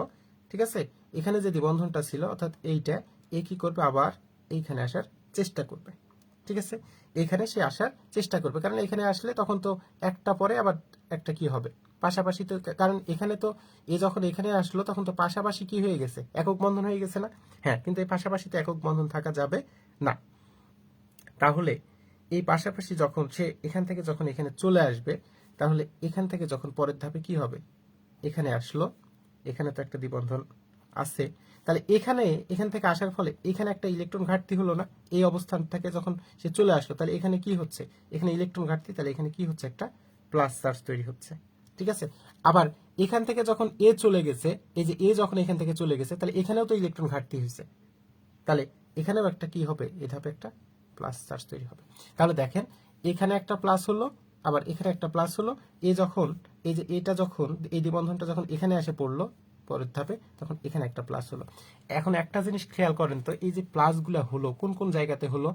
ঠিক আছে, এখানে যদি বন্ধনটা ছিল অর্থাৎ এইটা, এ কি করবে, আবার এইখানে আসার চেষ্টা করবে। ঠিক আছে, এখানে সে আসার চেষ্টা করবে, কারণ এখানে আসলে তখন তো একটা পরে আবার একটা কি হবে, পাশাপাশি তো, কারণ এখানে তো এ যখন এখানে আসলো তখন তো পাশাপাশি কি হয়ে গেছে, একক বন্ধন হয়ে গেছে না? হ্যাঁ, কিন্তু এই পাশাপাশি তো একক বন্ধন থাকা যাবে না। তাহলে এই পাশাপাশি যখন সে এখান থেকে যখন এখানে চলে আসবে, তাহলে এখান থেকে যখন পরের ধাপে কি হবে, এখানে আসলো, এখানে তো একটা দ্বিবন্ধন আছে, তাহলে এখান থেকে আসার ফলে এখানে একটা ইলেকট্রন ঘাটতি হলো না? এই অবস্থান থেকে যখন সে চলে আসলো, তাহলে এখানে কি হচ্ছে, এখানে ইলেকট্রন ঘাটতি, তাহলে এখানে কি হচ্ছে, একটা প্লাস চার্জ তৈরি হচ্ছে। ঠিক আছে, আবার এখান থেকে যখন এ চলে গেছে, এই যে এ যখন এখান থেকে চলে গেছে, তাহলে এখানেও তো ইলেকট্রন ঘাটতি হয়েছে, তাহলে এখানেও একটা কি হবে, এই ধাপে একটা প্লাস চার্জ তৈরি হবে। তাহলে দেখেন এখানে একটা প্লাস হলো, আবার এখানে একটা প্লাস হলো, এ যখন এই যে এটা যখন এই দ্বিবন্ধনটা যখন এখানে এসে পড়লো পরের ধাপে, তখন এখানে একটা প্লাস হলো। এখন একটা জিনিস খেয়াল করেন তো, এই যে প্লাসগুলো হলো কোন কোন জায়গাতে হলো,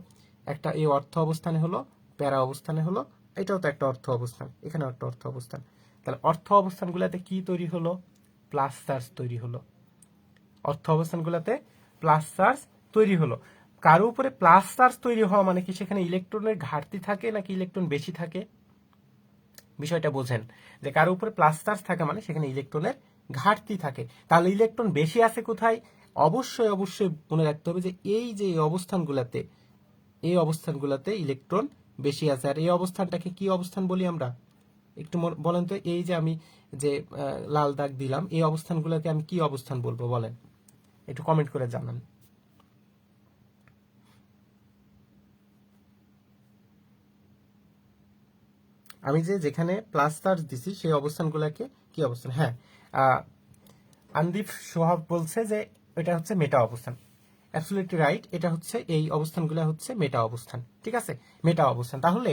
একটা এই অর্থ অবস্থানে হলো, প্যারা অবস্থানে হলো, এটাও তো একটা অর্থ অবস্থান, এখানেও একটা অর্থ অবস্থান। তাহলে অর্থ অবস্থানগুলোতে কি তৈরি হলো, প্লাস চার্জ তৈরি হলো। অর্থ অবস্থানগুলোতে প্লাস চার্জ তৈরি হলো। কারো উপরে প্লাস চার্জ তৈরি হওয়া মানে কি সেখানে ইলেকট্রনের ঘাটতি থাকে নাকি ইলেকট্রন বেশি থাকে? বিষয়টা বোঝেন যে কারো উপরে প্লাস চার্জ থাকে মানে সেখানে ইলেকট্রনের ঘাটতি থাকে। তাহলে ইলেকট্রন বেশি আছে কোথায়? অবশ্যই অবশ্যই মনে রাখতে হবে যে এই অবস্থানগুলোতে ইলেকট্রন বেশি আছে। আর এই অবস্থানটাকে কি অবস্থান বলি আমরা? একটু বলেন তো, এই যে আমি যে লাল দাগ দিলাম, এই অবস্থানগুলোকে আমি কি অবস্থান বলবো বলেন, একটু কমেন্ট করে জানান। আমি যেখানে প্লাস চার্জ দিছি সেই অবস্থানগুলোকে কি অবস্থান? হ্যাঁ, আনদীপ সোহাব বলছে যে এটা হচ্ছে মেটা অবস্থান। অ্যাবসলিউটলি রাইট, এটা হচ্ছে এই অবস্থানগুলো হচ্ছে মেটা অবস্থান। ঠিক আছে, মেটা অবস্থান। তাহলে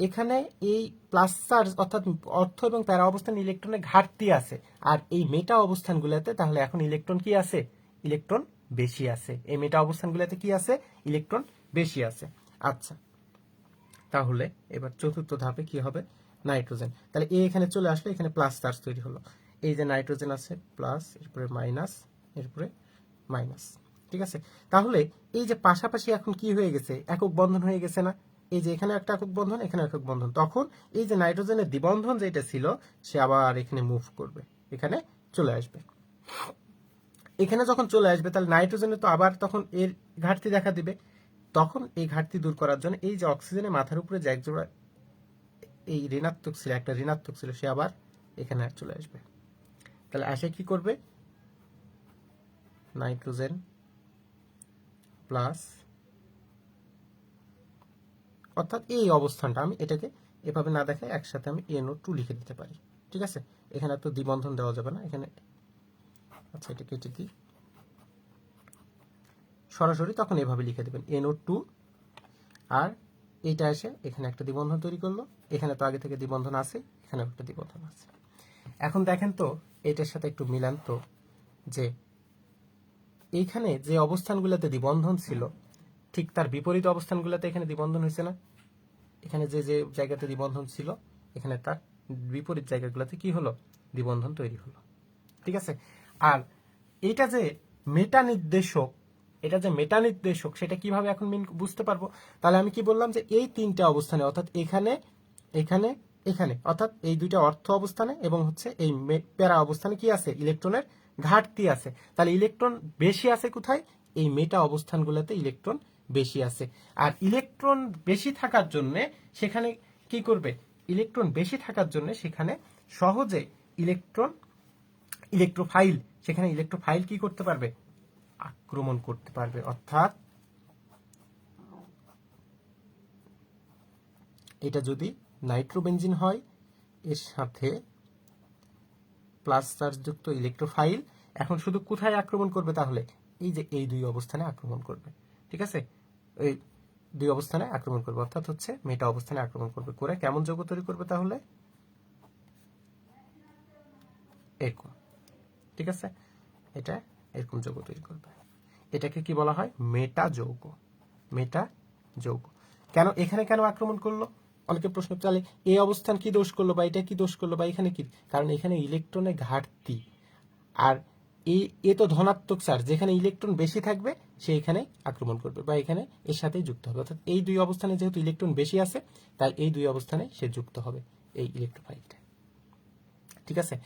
এখানে এই প্লাস চার্জ অর্থাৎ অর্থ এবং প্যারা অবস্থান ইলেকট্রনের ঘাটতি আছে, আর এই মেটা অবস্থানগুলোতে তাহলে এখন ইলেকট্রন কি আছে, ইলেকট্রন বেশি আছে। এই মেটা অবস্থানগুলোতে কি আছে, ইলেকট্রন বেশি আছে। আচ্ছা, তাহলে এবার চতুর্থ ধাপে কি হবে, নাইট্রোজেন। তাহলে এখানে চলে আসলে এখানে প্লাস চার্জ তৈরি হলো, এই যে নাইট্রোজেন আছে প্লাস, এরপরে মাইনাস, এরপরে মাইনাস। ঠিক আছে, তাহলে এই যে পাশাপাশি এখন কি হয়ে গেছে, একক বন্ধন হয়ে গেছে না? এই যে এখানে একটা একক বন্ধন, এখানে একক বন্ধন, তখন এই যে নাইট্রোজেনের দ্বিবন্ধন যেটা ছিল সে আবার এখানে মুভ করবে, এখানে চলে আসবে। এখানে যখন চলে আসবে তাহলে নাইট্রোজেনে তো আবার তখন এর ঘাটতি দেখা দিবে। তখন এই ঘাটতি দূর করার জন্য এই যে অক্সিজেনের মাথার উপরে যে একজোড়া এই ঋণাত্মক ছিল, একটা ঋণাত্মক ছিল, সে আবার এখানে চলে আসবে। তাহলে আসে কি করবে, নাইট্রোজেন প্লাস, অর্থাৎ এই অবস্থানটা আমি এটাকে এভাবে না দেখে একসাথে আমি NO2 লিখে দিতে পারি। ঠিক আছে, এখানে তো দ্বিবন্ধন দেওয়া যাবে না এখানে, আচ্ছা এটা কেটে দিই, সরাসরি তখন এভাবে লিখে দেবেন NO2, আর এইটা এসে এখানে একটা দ্বিবন্ধন তৈরি করলো, এখানে তো আগে থেকে দ্বিবন্ধন আছে, এখানে একটা দ্বিবন্ধন আছে। এখন দেখেন তো এটার সাথে একটু মিলান তো, যে এইখানে যে অবস্থানগুলোতে দ্বিবন্ধন ছিল ঠিক তার বিপরীত অবস্থানগুলোতে এখানে দ্বিবন্ধন হয়েছে না? এখানে যে যে জায়গাতে দ্বিবন্ধন ছিল এখানে তার বিপরীত জায়গাগুলোতে কি হলো, দ্বিবন্ধন তৈরি হলো। ঠিক আছে, আর এটা যে মেটা নির্দেশক, সেটা কিভাবে এখন বুঝতে পারবো? তাহলে আমি কি বললাম যে এই তিনটা অবস্থানে অর্থাৎ এখানে, এখানে, এখানে, অর্থাৎ এই দুইটা অর্থ অবস্থানে এবং হচ্ছে এই প্যারা অবস্থানে কি আছে, ইলেকট্রনের ঘাটতি আছে। তাহলে ইলেকট্রন বেশি আছে কোথায়, এই মেটা অবস্থানগুলোতে ইলেকট্রন বেশি আছে। আর ইলেকট্রন বেশি থাকার জন্য সেখানে কি করবে, ইলেকট্রন বেশি থাকার জন্য সেখানে সহজে ইলেকট্রোফাইল, সেখানে ইলেকট্রোফাইল কি করতে পারবে, আক্রমণ করতে পারবে। অর্থাৎ এটা যদি নাইট্রোবেনজিন হয়, এর সাথে প্লাস চার্জযুক্ত ইলেকট্রোফাইল এখন শুধু কোথায় আক্রমণ করবে, তাহলে এই যে এই দুই অবস্থানে আক্রমণ করবে। ঠিক আছে, এই দুই অবস্থানে আক্রমণ করবে, অর্থাৎ হচ্ছে মেটা অবস্থানে আক্রমণ করবে, করে কেমন যৌগ তৈরি করবে তাহলে এরকম, ঠিক আছে, এটা এরকম যৌগ তৈরি করবে। এটাকে কি বলা হয়? মেটা যৌগ। মেটা যৌগ। এখানে কেন আক্রমণ করলো? অনেকে প্রশ্ন, তাহলে এই অবস্থান কি দোষ করলো, বা এটা কি দোষ করলো, বা এখানে কি? কারণ এখানে ইলেকট্রনের ঘাটতি, আর এ তো ধনাত্মক চার্জ, যেখানে ইলেকট্রন বেশি থাকবে সে এখানে আক্রমণ করবে, বা এখানে এর সাথেই যুক্ত হবে। অর্থাৎ এই দুই অবস্থানে যেহেতু ইলেকট্রন বেশি আছে, তাই এই দুই অবস্থানে সে যুক্ত হবে এই ইলেকট্রোফাইলটা, ঠিক আছে।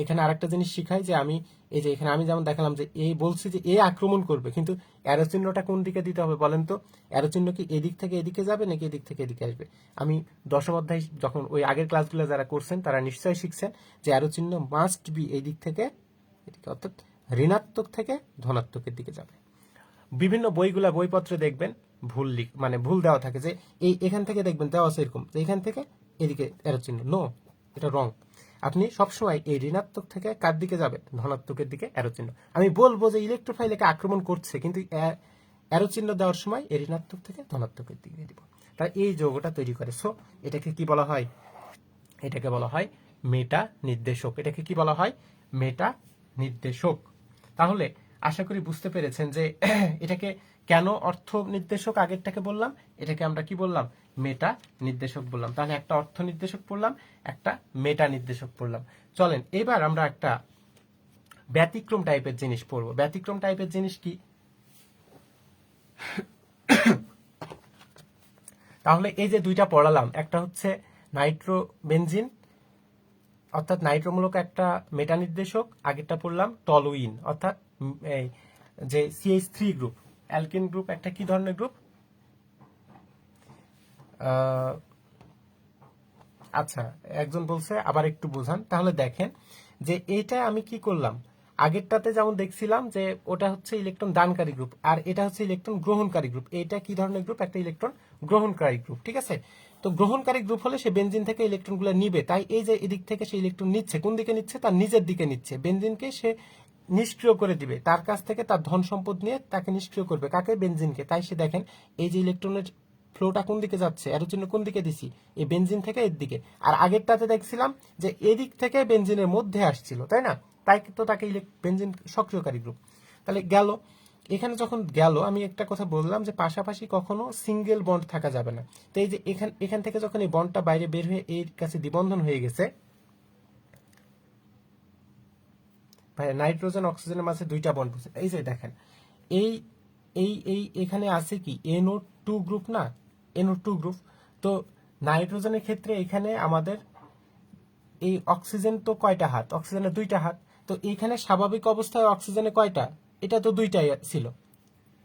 এখানে আরেকটা জিনিস শিখাই যে আমি এই যে এখানে আমি যেমন দেখালাম যে এই বলছি যে এ আক্রমণ করবে, কিন্তু অ্যারো চিহ্নটা কোন দিকে দিতে হবে বলেন তো? অ্যারো চিহ্ন কি এদিক থেকে এদিকে যাবে নাকি এদিক থেকে এদিকে আসবে? আমি দশম অধ্যায় যখন ওই আগের ক্লাসগুলো যারা করছেন তারা নিশ্চয়ই শিখছেন যে অ্যারো চিহ্ন মাস্ট বি এই দিক থেকে এদিকে, অর্থাৎ ঋণাত্মক থেকে ধনাত্মকের দিকে যাবে। বিভিন্ন বইপত্রে দেখবেন ভুল মানে ভুল দেওয়া থাকে, যে এখান থেকে দেখবেন দেওয়া আছে এরকম যে এখান থেকে এদিকে অ্যারো চিহ্ন, নো, এটা রং। আপনি সবসময় এই ঋণাত্মক থেকে কার দিকে যাবে? ধনাত্মকের দিকে অ্যারো চিহ্ন। আমি বলবো যে ইলেকট্রোফাইলকে আক্রমণ করছে, কিন্তু অ্যারো চিহ্ন দেওয়ার সময় এই ঋণাত্মক থেকে ধনাত্মকের দিকে দিব, তাই এই যৌগটা তৈরি করে। সো এটাকে কি বলা হয়? এটাকে বলা হয় মেটা নির্দেশক। এটাকে কি বলা হয়? মেটা নির্দেশক। তাহলে আশা করি বুঝতে পেরেছেন যে এটাকে কেন অর্থ নির্দেশক আগেরটাকে বললাম, এটাকে আমরা কি বললাম? মেটা নির্দেশক বললাম। তাহলে একটা অর্থ নির্দেশক পড়লাম, একটা মেটা নির্দেশক পড়লাম। চলেন এবার আমরা একটা ব্যতিক্রম টাইপের জিনিস পড়বো। ব্যতিক্রম টাইপের জিনিস কি? তাহলে এই যে দুইটা পড়ালাম, একটা হচ্ছে নাইট্রোবেনজিন, অর্থাৎ নাইট্রোমূলক একটা মেটা নির্দেশক, আগেরটা পড়লাম টলুইন, অর্থাৎ এই যে CH3 গ্রুপ, অ্যালকিন গ্রুপ একটা কি ধরনের গ্রুপ? আচ্ছা, একজন বলছে আবার একটু বোঝান। তাহলে দেখেন যে এইটা আমি কি করলাম, আগেরটাতে যেমন দেখছিলাম যে ওটা হচ্ছে ইলেকট্রন দানকারী গ্রুপ, আর এটা হচ্ছে ইলেকট্রন গ্রহণকারী গ্রুপ। এইটা কি ধরনের গ্রুপ? একটা ইলেকট্রন গ্রহণকারী গ্রুপ, ঠিক আছে। তো গ্রহণকারী গ্রুপ হলে সে বেনজিন থেকে ইলেকট্রনগুলো নিবে, তাই এই যে এদিক থেকে সে ইলেকট্রন নিচ্ছে, কোন দিকে নিচ্ছে? তার নিজের দিকে নিচ্ছে। বেনজিনকে সে নিষ্ক্রিয় করে দিবে, তার কাছ থেকে তার ধন সম্পদ নিয়ে তাকে নিষ্ক্রিয় করবে, কাকে? বেনজিনকে। তাই সে দেখেন এই যে ইলেকট্রনের ফ্লোটা কোন দিকে যাচ্ছে, এর জন্য কোন দিকে দিছি? এই বেনজিন থেকে এর দিকে। আর আগেরটাতে দেখছিলাম যে এদিক থেকে বেনজিনের মধ্যে আসছিল, তাই না? তাই তো তাকে বেনজিন সক্রিয়কারী গ্রুপ। তাহলে গেল, এখানে যখন গেল আমি একটা কথা বললাম যে পাশাপাশি কখনো সিঙ্গেল বন্ড থাকা যাবে না। তো এই যে এখান থেকে যখন এই বন্ডটা বাইরে বের হয়ে এর কাছে দ্বিবন্ধন হয়ে গেছে, নাইট্রোজেন অক্সিজেনের মাঝে দুইটা বন্ড বসে, এই যে দেখেন এই এই এই এখানে আছে কি NO2 গ্রুপ না, NO2 গ্রুপ। তো নাইট্রোজেনের ক্ষেত্রে এখানে আমাদের এই অক্সিজেন তো কয়টা হাত? অক্সিজেনের দুইটা হাত। তো এখানে স্বাভাবিক অবস্থায় অক্সিজেনে কয়টা? এটা তো দুইটাই ছিল।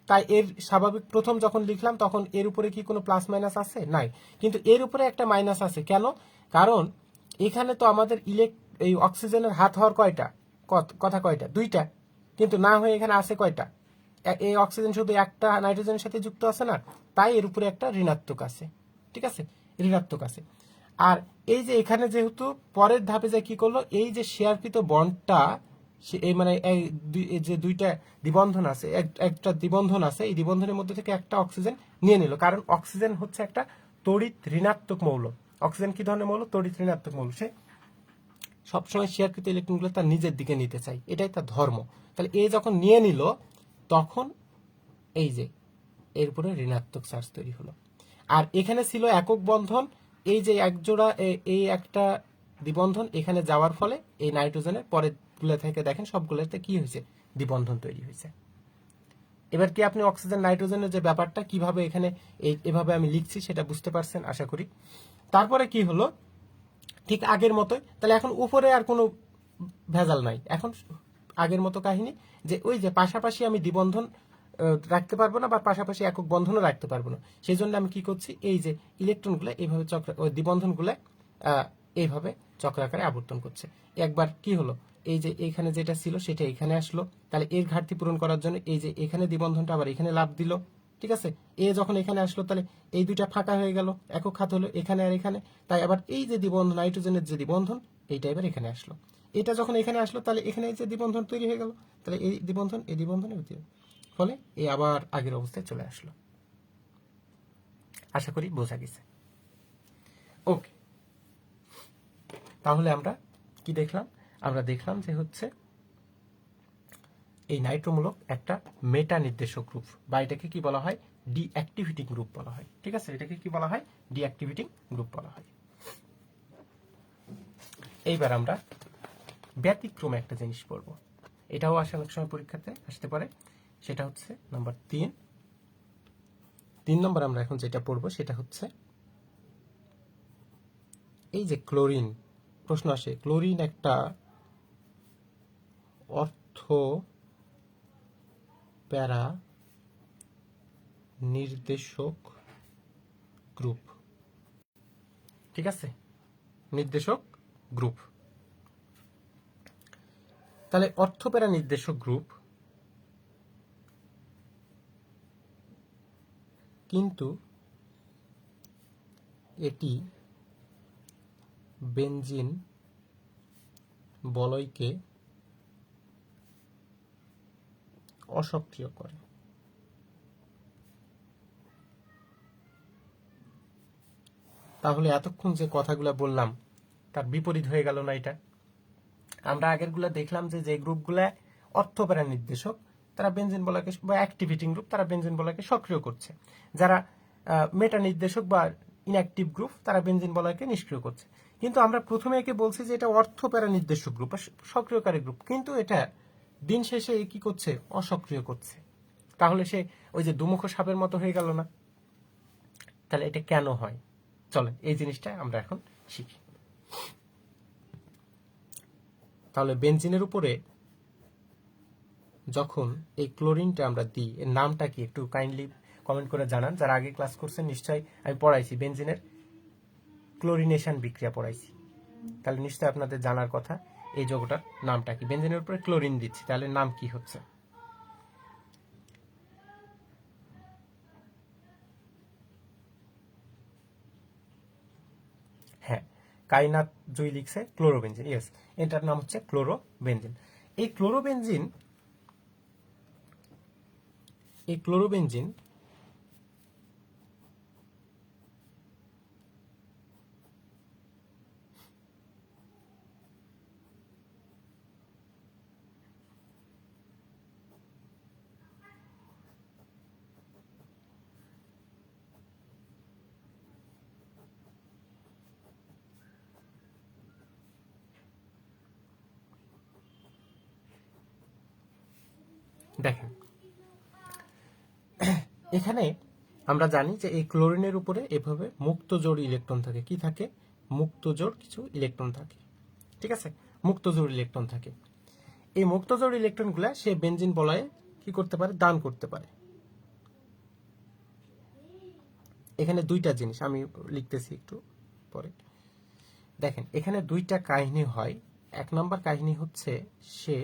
তাই এর স্বাভাবিক প্রথম যখন লিখলাম তখন এর উপরে কি কোনো প্লাস মাইনাস আছে? নাই। কিন্তু এর উপরে একটা মাইনাস আছে, কেন? কারণ এখানে তো আমাদের এই অক্সিজেনের হাত হওয়ার কয়টা কথা? কয়টা? দুইটা। কিন্তু না হয়ে এখানে আছে কয়টা? এই অক্সিজেন শুধু একটা নাইট্রোজেনের সাথে যুক্ত আছে না, তাই এর উপরে একটা ঋণাত্মক আছে, ঠিক আছে, ঋণাত্মক আছে। আর এই যে এখানে যেহেতু পরের ধাপে যে কি করলো, এই যে শেয়ারকৃত বন্ডটা এই মানে এই যে দুইটা দ্বিবন্ধন আছে, একটা দ্বিবন্ধন আছে, এই দ্বিবন্ধনের মধ্যে থেকে একটা অক্সিজেন নিয়ে নিল, কারণ অক্সিজেন হচ্ছে একটা তড়িৎ ঋণাত্মক মৌল। অক্সিজেন কি ধরনের মৌল? তড়িৎ ঋণাত্মক মৌল। সে সবসময় শেয়ারকৃত ইলেকট্রনগুলো তার নিজের দিকে নিতে চাই, এটাই তার ধর্ম। তাহলে এ যখন নিয়ে নিল তখন এই যে এর উপরে ঋণাত্মক চার্জ তৈরি হলো। আর এখানে ছিল একক বন্ধন, এই যে একজোড়া এই একটা দ্বিবন্ধন এখানে যাওয়ার ফলে এই নাইট্রোজেনের পরের গুলো থেকে দেখেন সবগুলোতে কি হয়েছে? দ্বিবন্ধন তৈরি হয়েছে। এবার কি আপনি অক্সিজেন নাইট্রোজেনের যে ব্যাপারটা কিভাবে এখানে এভাবে আমি লিখছি সেটা বুঝতে পারছেন আশা করি। তারপরে কি হলো? ঠিক আগের মতোই, তাহলে এখন উপরে আর কোনো ভেজাল নাই, এখন আগের মতো কাহিনী, যে ওই যে পাশাপাশি আমি দ্বিবন্ধন রাখতে পারবো না, বা পাশাপাশি একক বন্ধনও রাখতে পারবো না। সেই জন্য আমি কি করছি, এই যে ইলেকট্রনগুলো এইভাবে ওই দ্বিবন্ধনগুলো এইভাবে চক্রাকারে আবর্তন করছে। একবার কি হলো, এই যে এখানে যেটা ছিল সেটা এখানে আসলো, তাহলে এর ঘাটতি পূরণ করার জন্য এই যে এখানে দ্বিবন্ধনটা আবার এখানে লাভ দিল, ঠিক আছে। যখন এখানে আসলো তাহলে এই দুইটা ফাঁকা হয়ে গেল, একক খাত হলো এখানে আর এখানে। তাই আবার এই যে দ্বিবন্ধন নাইট্রোজেনের যে দ্বিবন্ধন এইটা এবার এখানে আসলো, এটা যখন এখানে আসলো তাহলে এখানে এই যে দ্বিবন্ধন তৈরি হয়ে গেল, তাহলে এই দ্বিবন্ধন ফলে এই আবার আগের অবস্থায় চলে আসলো। আশা করি বোঝা গেছে। ওকে, তাহলে আমরা কি দেখলাম? আমরা দেখলাম যে হচ্ছে এই নাইট্রোমূলক একটা মেটা নির্দেশক গ্রুপ, বা এটাকে কি বলা হয়? ডিঅ্যাক্টিভিটিং গ্রুপ বলা হয়। ঠিক আছে, এটাকে কি বলা হয়? ডিঅ্যাক্টিভিটিং গ্রুপ বলা হয়। এইবার আমরা ব্যতিক্রমে একটা জিনিস পড়বো, এটাও আসে অনেক সময় পরীক্ষাতে আসতে পারে। সেটা হচ্ছে নাম্বার 3 নম্বর আমরা এখন যেটা পড়বো সেটা হচ্ছে এই যে ক্লোরিন, প্রশ্ন আসে ক্লোরিন একটা অর্থ প্যারা নির্দেশক গ্রুপ। ঠিক আছে, নির্দেশক গ্রুপ। তাহলে অর্থ প্যারা নির্দেশক গ্রুপ, কিন্তু এটি বেনজিন বলয়কে অসক্রিয় করে। তাহলে এতক্ষণ যে কথাগুলো বললাম তার বিপরীত হয়ে গেল না এটা? আমরা আগেরগুলো দেখলাম যে যে গ্রুপগুলো অর্থপ্যারা নির্দেশক তারা বেনজিন বলয়কে, বা অ্যাক্টিভিটিং গ্রুপ, তারা বেনজিন বলয়কে সক্রিয় করছে। যারা মেটা নির্দেশক বা ইনঅ্যাক্টিভ গ্রুপ তারা বেনজিন বলয়কে নিষ্ক্রিয় করছে। কিন্তু আমরা প্রথমে একে বলছি যে এটা অর্থপ্যারা নির্দেশক গ্রুপ বা সক্রিয়কারী গ্রুপ, কিন্তু এটা দিন শেষে কি করছে? অসক্রিয় করছে। তাহলে সে ওই যে দুমুখ সাপের মতো হয়ে গেল না? তাহলে এটা কেন হয়? চলেন এই জিনিসটা আমরা এখন শিখি। তাহলে বেনজিনের উপরে যখন এই ক্লোরিনটা আমরা দিই, এর নামটা কি একটু কাইন্ডলি কমেন্ট করে জানান। যারা আগে ক্লাস করছেন নিশ্চয়ই আমি পড়াইছি, বেনজিনের ক্লোরিনেশন বিক্রিয়া পড়াইছি, তাহলে নিশ্চয়ই আপনাদের জানার কথা এই যৌগটার নামটা কি। বেনজিনের উপরে ক্লোরিন দিচ্ছি, তাহলে নাম কি হচ্ছে? হ্যাঁ, কাইনাত জুই লিখছে ক্লোরোবেনজিন। ইয়েস, এটার নাম হচ্ছে ক্লোরোবেনজিন। এই ক্লোরোবেনজিন দেখেন, এখানে আমরা জানি যে এই ক্লোরিনের উপরে এভাবে মুক্ত জোড় ইলেকট্রন থাকে। কি থাকে? মুক্ত জোড় কিছু ইলেকট্রন থাকে। ঠিক আছে, মুক্ত জোড় ইলেকট্রন থাকে। এই মুক্ত জোড় ইলেকট্রনগুলা সে বেনজিন বলয়ে কি করতে পারে? দান করতে পারে। এখানে দুইটা জিনিস আমি লিখতেছি একটু পরে। দেখেন, এখানে দুইটা কাহিনী হয়। এক নম্বর কাহিনী হচ্ছে সে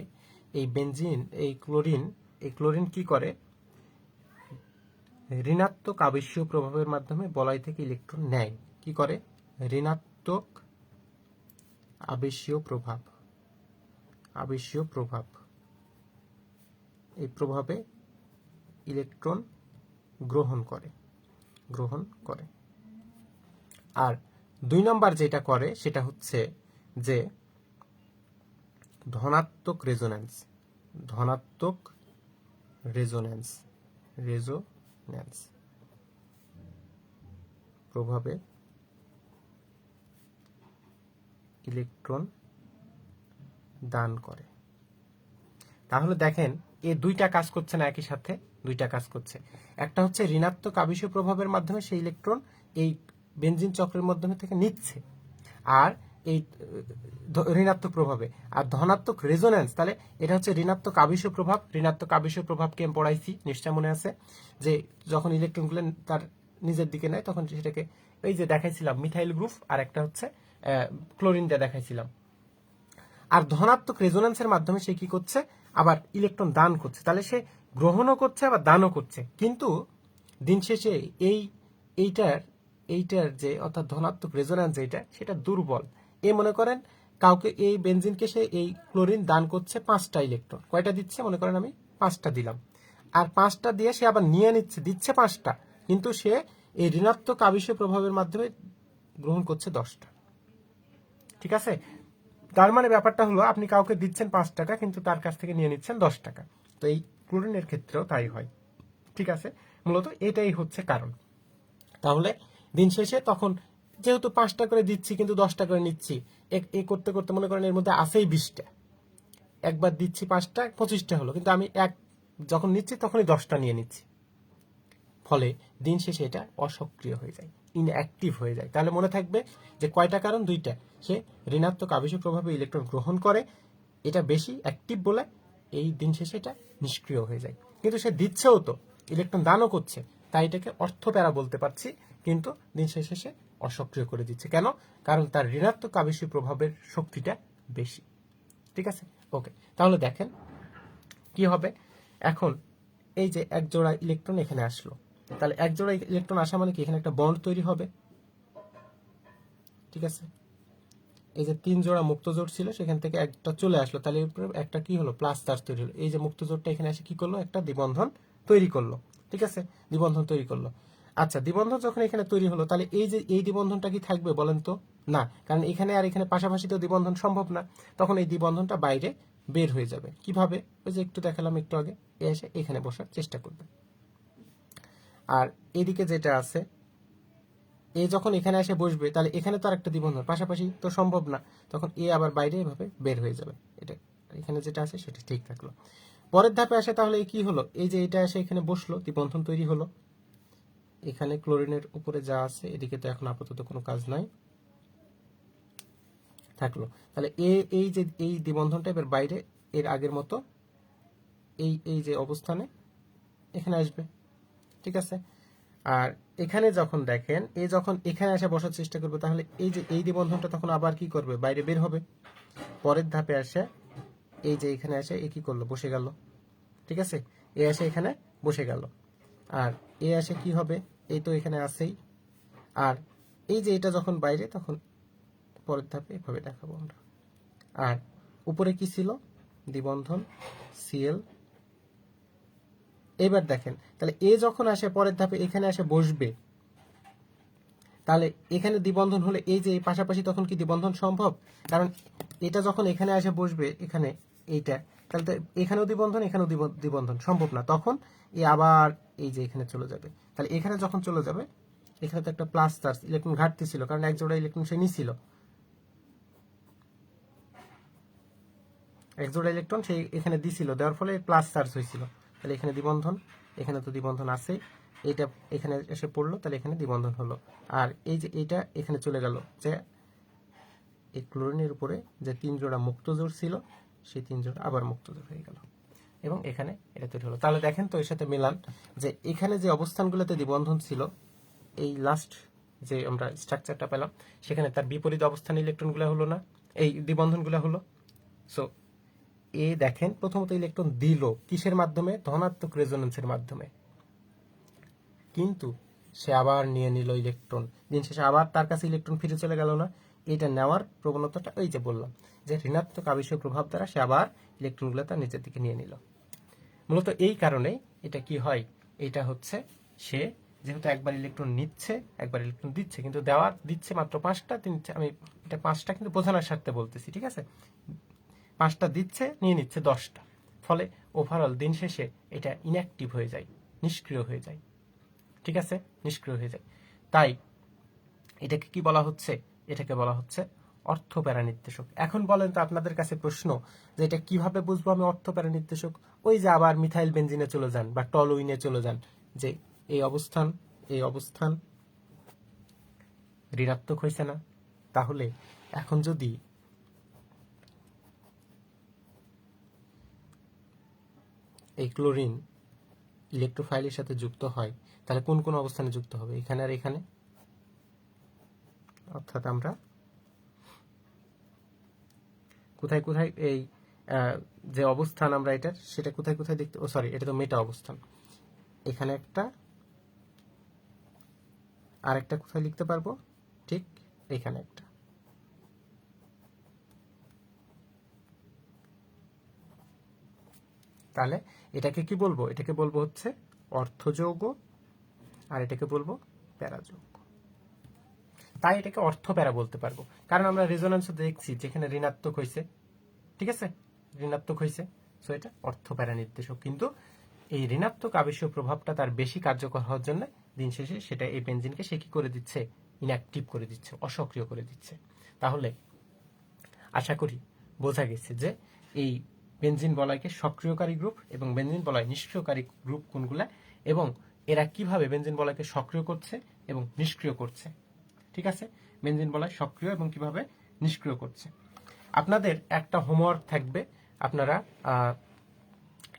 এই বেনজিন, এই ক্লোরিন কি করে? ঋণাত্মক আবেশীয় প্রভাবের মাধ্যমে বলয় থেকে ইলেকট্রন নেয়। কি করে? ঋণাত্মক আবেশীয় প্রভাব, এই প্রভাবে ইলেকট্রন গ্রহণ করে। আর দুই নম্বর যেটা করে সেটা হচ্ছে যে ধনাত্মক রেজোন্যান্স প্রভাবে ইলেকট্রন দান করে। তাহলে দেখেন, এই দুইটা কাজ করছে না একই সাথে? দুইটা কাজ করছে। একটা হচ্ছে ঋণাত্মক আবেশীয় প্রভাবের মাধ্যমে সেই ইলেকট্রন এই বেনজিন চক্রের মাধ্যমে থেকে নিচ্ছে, আর এই ঋণাত্মক প্রভাবে, আর ধনাত্মক রেজোন্যান্স। তাহলে এটা হচ্ছে ঋণাত্মক আবেশীয় প্রভাব। ঋণাত্মক আবেশীয় প্রভাবকে আমি পড়াইছি, নিশ্চয় মনে আছে, যে যখন ইলেকট্রনগুলো তার নিজের দিকে নেয় তখন সেটাকে এই যে দেখাইছিলাম মিথাইল গ্রুপ, আর একটা হচ্ছে ক্লোরিন দিয়ে দেখাইছিলাম। আর ধনাত্মক রেজোন্যান্সের মাধ্যমে সে কি করছে? আবার ইলেকট্রন দান করছে। তাহলে সে গ্রহণও করছে আবার দানও করছে। কিন্তু দিন শেষে এইটার যে অর্থাৎ ধনাত্মক রেজোন্যান্স যেটা, সেটা দুর্বল। মনে করেন কাউকে, এই বেনজিনকে সে এই ক্লোরিন দান করছে 5টা ইলেকট্রন। কয়টা দিচ্ছে? মনে করেন আমি 5টা দিলাম, আর 5টা দিয়ে সে আবার নিয়ে দিচ্ছে 5টা, কিন্তু সে এই ঋণাত্মক আবেশীয় প্রভাবের মাধ্যমে গ্রহণ করছে 10টা। ঠিক আছে, তার মানে ব্যাপারটা হলো আপনি কাউকে দিচ্ছেন 5 টাকা কিন্তু তার কাছ থেকে নিয়ে নিচ্ছেন 10 টাকা। তো এই ক্লোরিনের ক্ষেত্রেও তাই হয়। ঠিক আছে, মূলত এটাই হচ্ছে কারণ। তাহলে দিন শেষে তখন যেহেতু 5টা করে দিচ্ছি কিন্তু 10টা করে নিচ্ছি, এ করতে করতে মনে করেন এর মধ্যে আসেই 20টা, একবার দিচ্ছি 5টা 25টা হলো, কিন্তু আমি যখন নিচ্ছি তখনই 10টা নিয়ে নিচ্ছি, ফলে দিন শেষে এটা অসক্রিয় হয়ে যায়, ইনঅ্যাক্টিভ হয়ে যায়। তাহলে মনে থাকবে যে কয়টা কারণ? 2টা। সে ঋণাত্মক আবেশীয় প্রভাবে ইলেকট্রন গ্রহণ করে, এটা বেশি অ্যাক্টিভ বলে এই দিন শেষে এটা নিষ্ক্রিয় হয়ে যায়। কিন্তু সে দিচ্ছেও তো, ইলেকট্রন দানও করছে, তাই এটাকে অর্থপ্যারা বলতে পারছি, কিন্তু দিন শেষে সে অসক্রিয় করে দিচ্ছে। কেন? কারণ তার ঋণাত্মক আবেশীয় প্রভাবের শক্তিটা বেশি। ঠিক আছে, ওকে। তাহলে দেখেন কি হবে এখন। এই যে এক জোড়া ইলেকট্রন এখানে আসলো, তাহলে এক জোড়া ইলেকট্রন আসা মানে কি এখানে একটা বন্ড তৈরি হবে। ঠিক আছে, এই যে 3 জোড়া মুক্ত জোড় ছিল সেখান থেকে একটা চলে আসলো, তাহলে একটা কি হলো? প্লাস চার্জ তৈরি হলো। এই যে মুক্ত জোড়টা এখানে এসে কি করলো? একটা দ্বিবন্ধন তৈরি করলো। ঠিক আছে, দ্বিবন্ধন তৈরি করলো। আচ্ছা, দ্বিবন্ধন যখন এখানে তৈরি হলো, তাহলে এই যে এই দ্বিবন্ধনটা কি থাকবে বলেন তো? না, কারণ এখানে আর এখানে পাশাপাশি তো দ্বিবন্ধন সম্ভব না। তখন এই দ্বিবন্ধনটা বাইরে বের হয়ে যাবে। কিভাবে? ওই যে একটু দেখালাম একটু আগে, এসে এখানে বসার চেষ্টা করবে। আর এদিকে যেটা আছে, এ যখন এখানে এসে বসবে, তাহলে এখানে তো আর একটা দ্বিবন্ধন পাশাপাশি তো সম্ভব না, তখন এ আবার বাইরে এভাবে বের হয়ে যাবে। এটা এখানে যেটা আছে সেটা ঠিক থাকলো। পরের ধাপে আসে, তাহলে কি হলো? এই যে এটা এসে এখানে বসলো, দ্বিবন্ধন তৈরি হলো। এখানে ক্লোরিনের উপরে যা আছে, এদিকে তো এখন আপাতত কোনো কাজ নাই, থাকলো। তাহলে এই যে এই দ্বিবন্ধনটা এবার বাইরে এর আগের মতো এই যে অবস্থানে এখানে আসবে। ঠিক আছে, আর এখানে যখন দেখেন এ যখন এখানে এসে বসার চেষ্টা করবে, তাহলে এই যে এই দ্বিবন্ধনটা তখন আবার কি করবে? বাইরে বের হবে। পরের ধাপে আসে এই যে এখানে আসে এ কি করলো? বসে গেল। ঠিক আছে, এ আসে এখানে বসে গেল। আর এ আসে কি হবে? এই তো এখানে আসেই। আর এই যে এটা যখন বাইরে, তখন পরের ধাপে এভাবে দেখাবো আমরা। আর উপরে কি ছিল? দ্বিবন্ধন সিএল। এবার দেখেন, তাহলে এ যখন আসে পরের ধাপে এখানে আসে বসবে, তাহলে এখানে দ্বিবন্ধন হলে এই যে পাশাপাশি তখন কি দ্বিবন্ধন সম্ভব? কারণ এটা যখন এখানে এসে বসবে, এখানে এইটা, তাহলে তো এখানেও দ্বিবন্ধন এখানেও দ্বিবন্ধন সম্ভব না, তখন এ আবার এই যে এখানে চলে যাবে। তাহলে এখানে যখন চলে যাবে, এখানে তো একটা প্লাস চার্জ ইলেকট্রন ঘাটতি ছিল, কারণ এক জোড়া ইলেকট্রন সে নিছিল, এক জোড়া ইলেকট্রন সেই এখানে দিছিল, দেওয়ার ফলে প্লাস চার্জ হয়েছিল। তাহলে এখানে দ্বিবন্ধন, এখানে তো দ্বিবন্ধন আছে, এইটা এখানে এসে পড়লো, তাহলে এখানে দ্বিবন্ধন হলো। আর এই যে এইটা এখানে চলে গেল, যে এই ক্লোরিনের উপরে যে 3 জোড়া মুক্ত জোড় ছিল, সেই 3 জোড়া আবার মুক্ত জোড় হয়ে গেল, এবং এখানে এটা তৈরি হলো। তাহলে দেখেন তো এর সাথে মিলান, যে এখানে যে অবস্থানগুলোতে দ্বিবন্ধন ছিল, এই লাস্ট যে আমরা স্ট্রাকচারটা পেলাম, সেখানে তার বিপরীত অবস্থানে ইলেকট্রনগুলো হলো না, এই দ্বিবন্ধনগুলো হলো। সো এ দেখেন প্রথমত ইলেকট্রন দিল কিসের মাধ্যমে? ধনাত্মক রেজোনেন্সের মাধ্যমে, কিন্তু সে আবার নিয়ে নিল ইলেকট্রন, দিন শেষে আবার তার কাছে ইলেকট্রন ফিরে চলে গেল না। এটা নেওয়ার প্রবণতাটা ওই যে বললাম, যে ঋণাত্মক আবেশীয় প্রভাব দ্বারা সে আবার ইলেকট্রনগুলো তার নিচের দিকে নিয়ে নিল। মূলত এই কারণেই এটা কি হয়? এটা হচ্ছে সে যেহেতু একবার ইলেকট্রন নিচ্ছে একবার ইলেকট্রন দিচ্ছে, কিন্তু দিচ্ছে মাত্র 5টা, আমি এটা 5টা কিন্তু বোঝানোর স্বার্থে বলতেছি। ঠিক আছে, 5টা দিচ্ছে, নিয়ে নিচ্ছে 10টা, ফলে ওভারঅল দিন শেষে এটা ইনঅ্যাক্টিভ হয়ে যায়, নিষ্ক্রিয় হয়ে যায়। ঠিক আছে, নিষ্ক্রিয় হয়ে যায়। তাই এটাকে কি বলা হচ্ছে? এটাকে বলা হচ্ছে অর্থপ্যারা নির্দেশক। এখন বলেন তো, আপনাদের কাছে প্রশ্ন, যে এটা কিভাবে বুঝবো আমি অর্থপ্যারা নির্দেশক? ওই যে আবার মিথাইল বেনজিনে চলে যান বা টলুইনে চলে যান, যে এই অবস্থান ঋণাত্মক হয়েছে না? তাহলে এখন যদি এই ক্লোরিন ইলেকট্রোফাইলের সাথে যুক্ত হয়, তাহলে কোন কোন অবস্থানে যুক্ত হবে? এখানে আর এখানে। অর্থাৎ আমরা কোথায় কোথায় এই যে অবস্থান আমরা এটার, সেটা কোথায় কোথায় দেখতে, সরি, এটা তো মেটা অবস্থান। এখানে একটা, আর একটা কোথায় লিখতে পারবো? ঠিক এখানে একটা। তাহলে এটাকে কি বলবো? এটাকে বলবো হচ্ছে অর্থযৌগ, আর এটাকে বলবো প্যারা যোগ। তাই এটাকে অর্থ প্যারা বলতে পারবো, কারণ আমরা রেজোন্যান্স দেখছি যেখানে ঋণাত্মক হয়েছে, ঠিক আছে, ঋণাত্মক হয়েছে, সো এটা অর্থ প্যারা নির্দেশক। কিন্তু এই ঋণাত্মক আবেশীয় প্রভাবটা তার বেশি কার্যকর হওয়ার জন্য দিন শেষে সেটা এই বেনজিনকে সে কি করে দিচ্ছে, ইনঅ্যাক্টিভ করে দিচ্ছে, অসক্রিয় করে দিচ্ছে। তাহলে আশা করি বোঝা গেছে যে এই বেনজিন বলয়কে সক্রিয়কারী গ্রুপ এবং বেনজিন বলয় নিষ্ক্রিয়কারী গ্রুপ কোনগুলা, এবং এরা কিভাবে বেনজিন বলয়কে সক্রিয় করছে এবং নিষ্ক্রিয় করছে। ঠিক আছে, বেনজিন বলয় সক্রিয় এবং কিভাবে নিষ্ক্রিয় করছে। আপনাদের একটা হোমওয়ার্ক থাকবে, আপনারা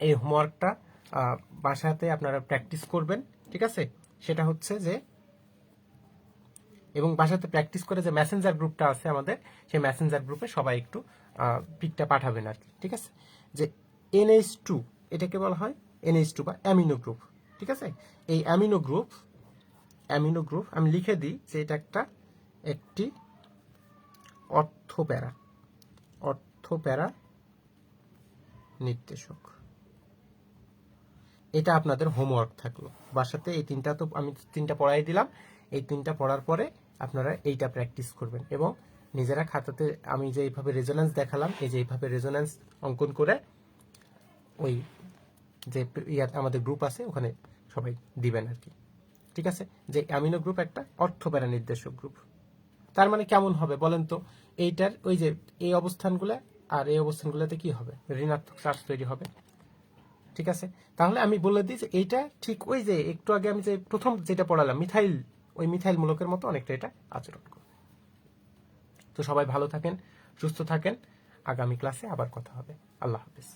এই হোমওয়ার্কটা বাসাতে আপনারা প্র্যাকটিস করবেন। ঠিক আছে, সেটা হচ্ছে যে, এবং বাসাতে প্র্যাকটিস করে যে মেসেঞ্জার গ্রুপটা আছে আমাদের, সেই মেসেঞ্জার গ্রুপে সবাই একটু পিকটা পাঠাবেন আর কি। ঠিক আছে, যে NH2 এটাকে বলা হয় NH2 বা অ্যামিনো গ্রুপ। ঠিক আছে, এই অ্যামিনো গ্রুপ আমি লিখে দিই যে এটা একটি অর্থপ্যারা নির্দেশক। এটা আপনাদের হোমওয়ার্ক থাকলো বাসাতে। এই তিনটা তো আমি তিনটা পড়াই দিলাম, এই তিনটা পড়ার পরে আপনারা এইটা প্র্যাকটিস করবেন এবং নিজেরা খাতাতে আমি যে এইভাবে রেজোন্যান্স দেখালাম, এই যে এইভাবে রেজোন্যান্স অঙ্কন করে ওই যে আমাদের গ্রুপ আছে ওখানে সবাই দিবেন আর কি। ঠিক আছে, যে অ্যামিনো গ্রুপ একটা অর্থপ্যারা নির্দেশক গ্রুপ। তার মানে কেমন হবে বলেন তো, এইটার ওই যে এই অবস্থানগুলো আর এই অবস্থানগুলোতে কি হবে, ঋণাত্মক চার্জ তৈরি হবে। ঠিক আছে, তাহলে আমি বলে দিই যে এইটা ঠিক ওই যে একটু আগে আমি যে প্রথম যেটা পড়ালাম ওই মিথাইল মূলকের মতো অনেকটা এটা আচরণ করে। তো সবাই ভালো থাকেন, সুস্থ থাকেন, আগামী ক্লাসে আবার কথা হবে। আল্লাহ হাফেজ।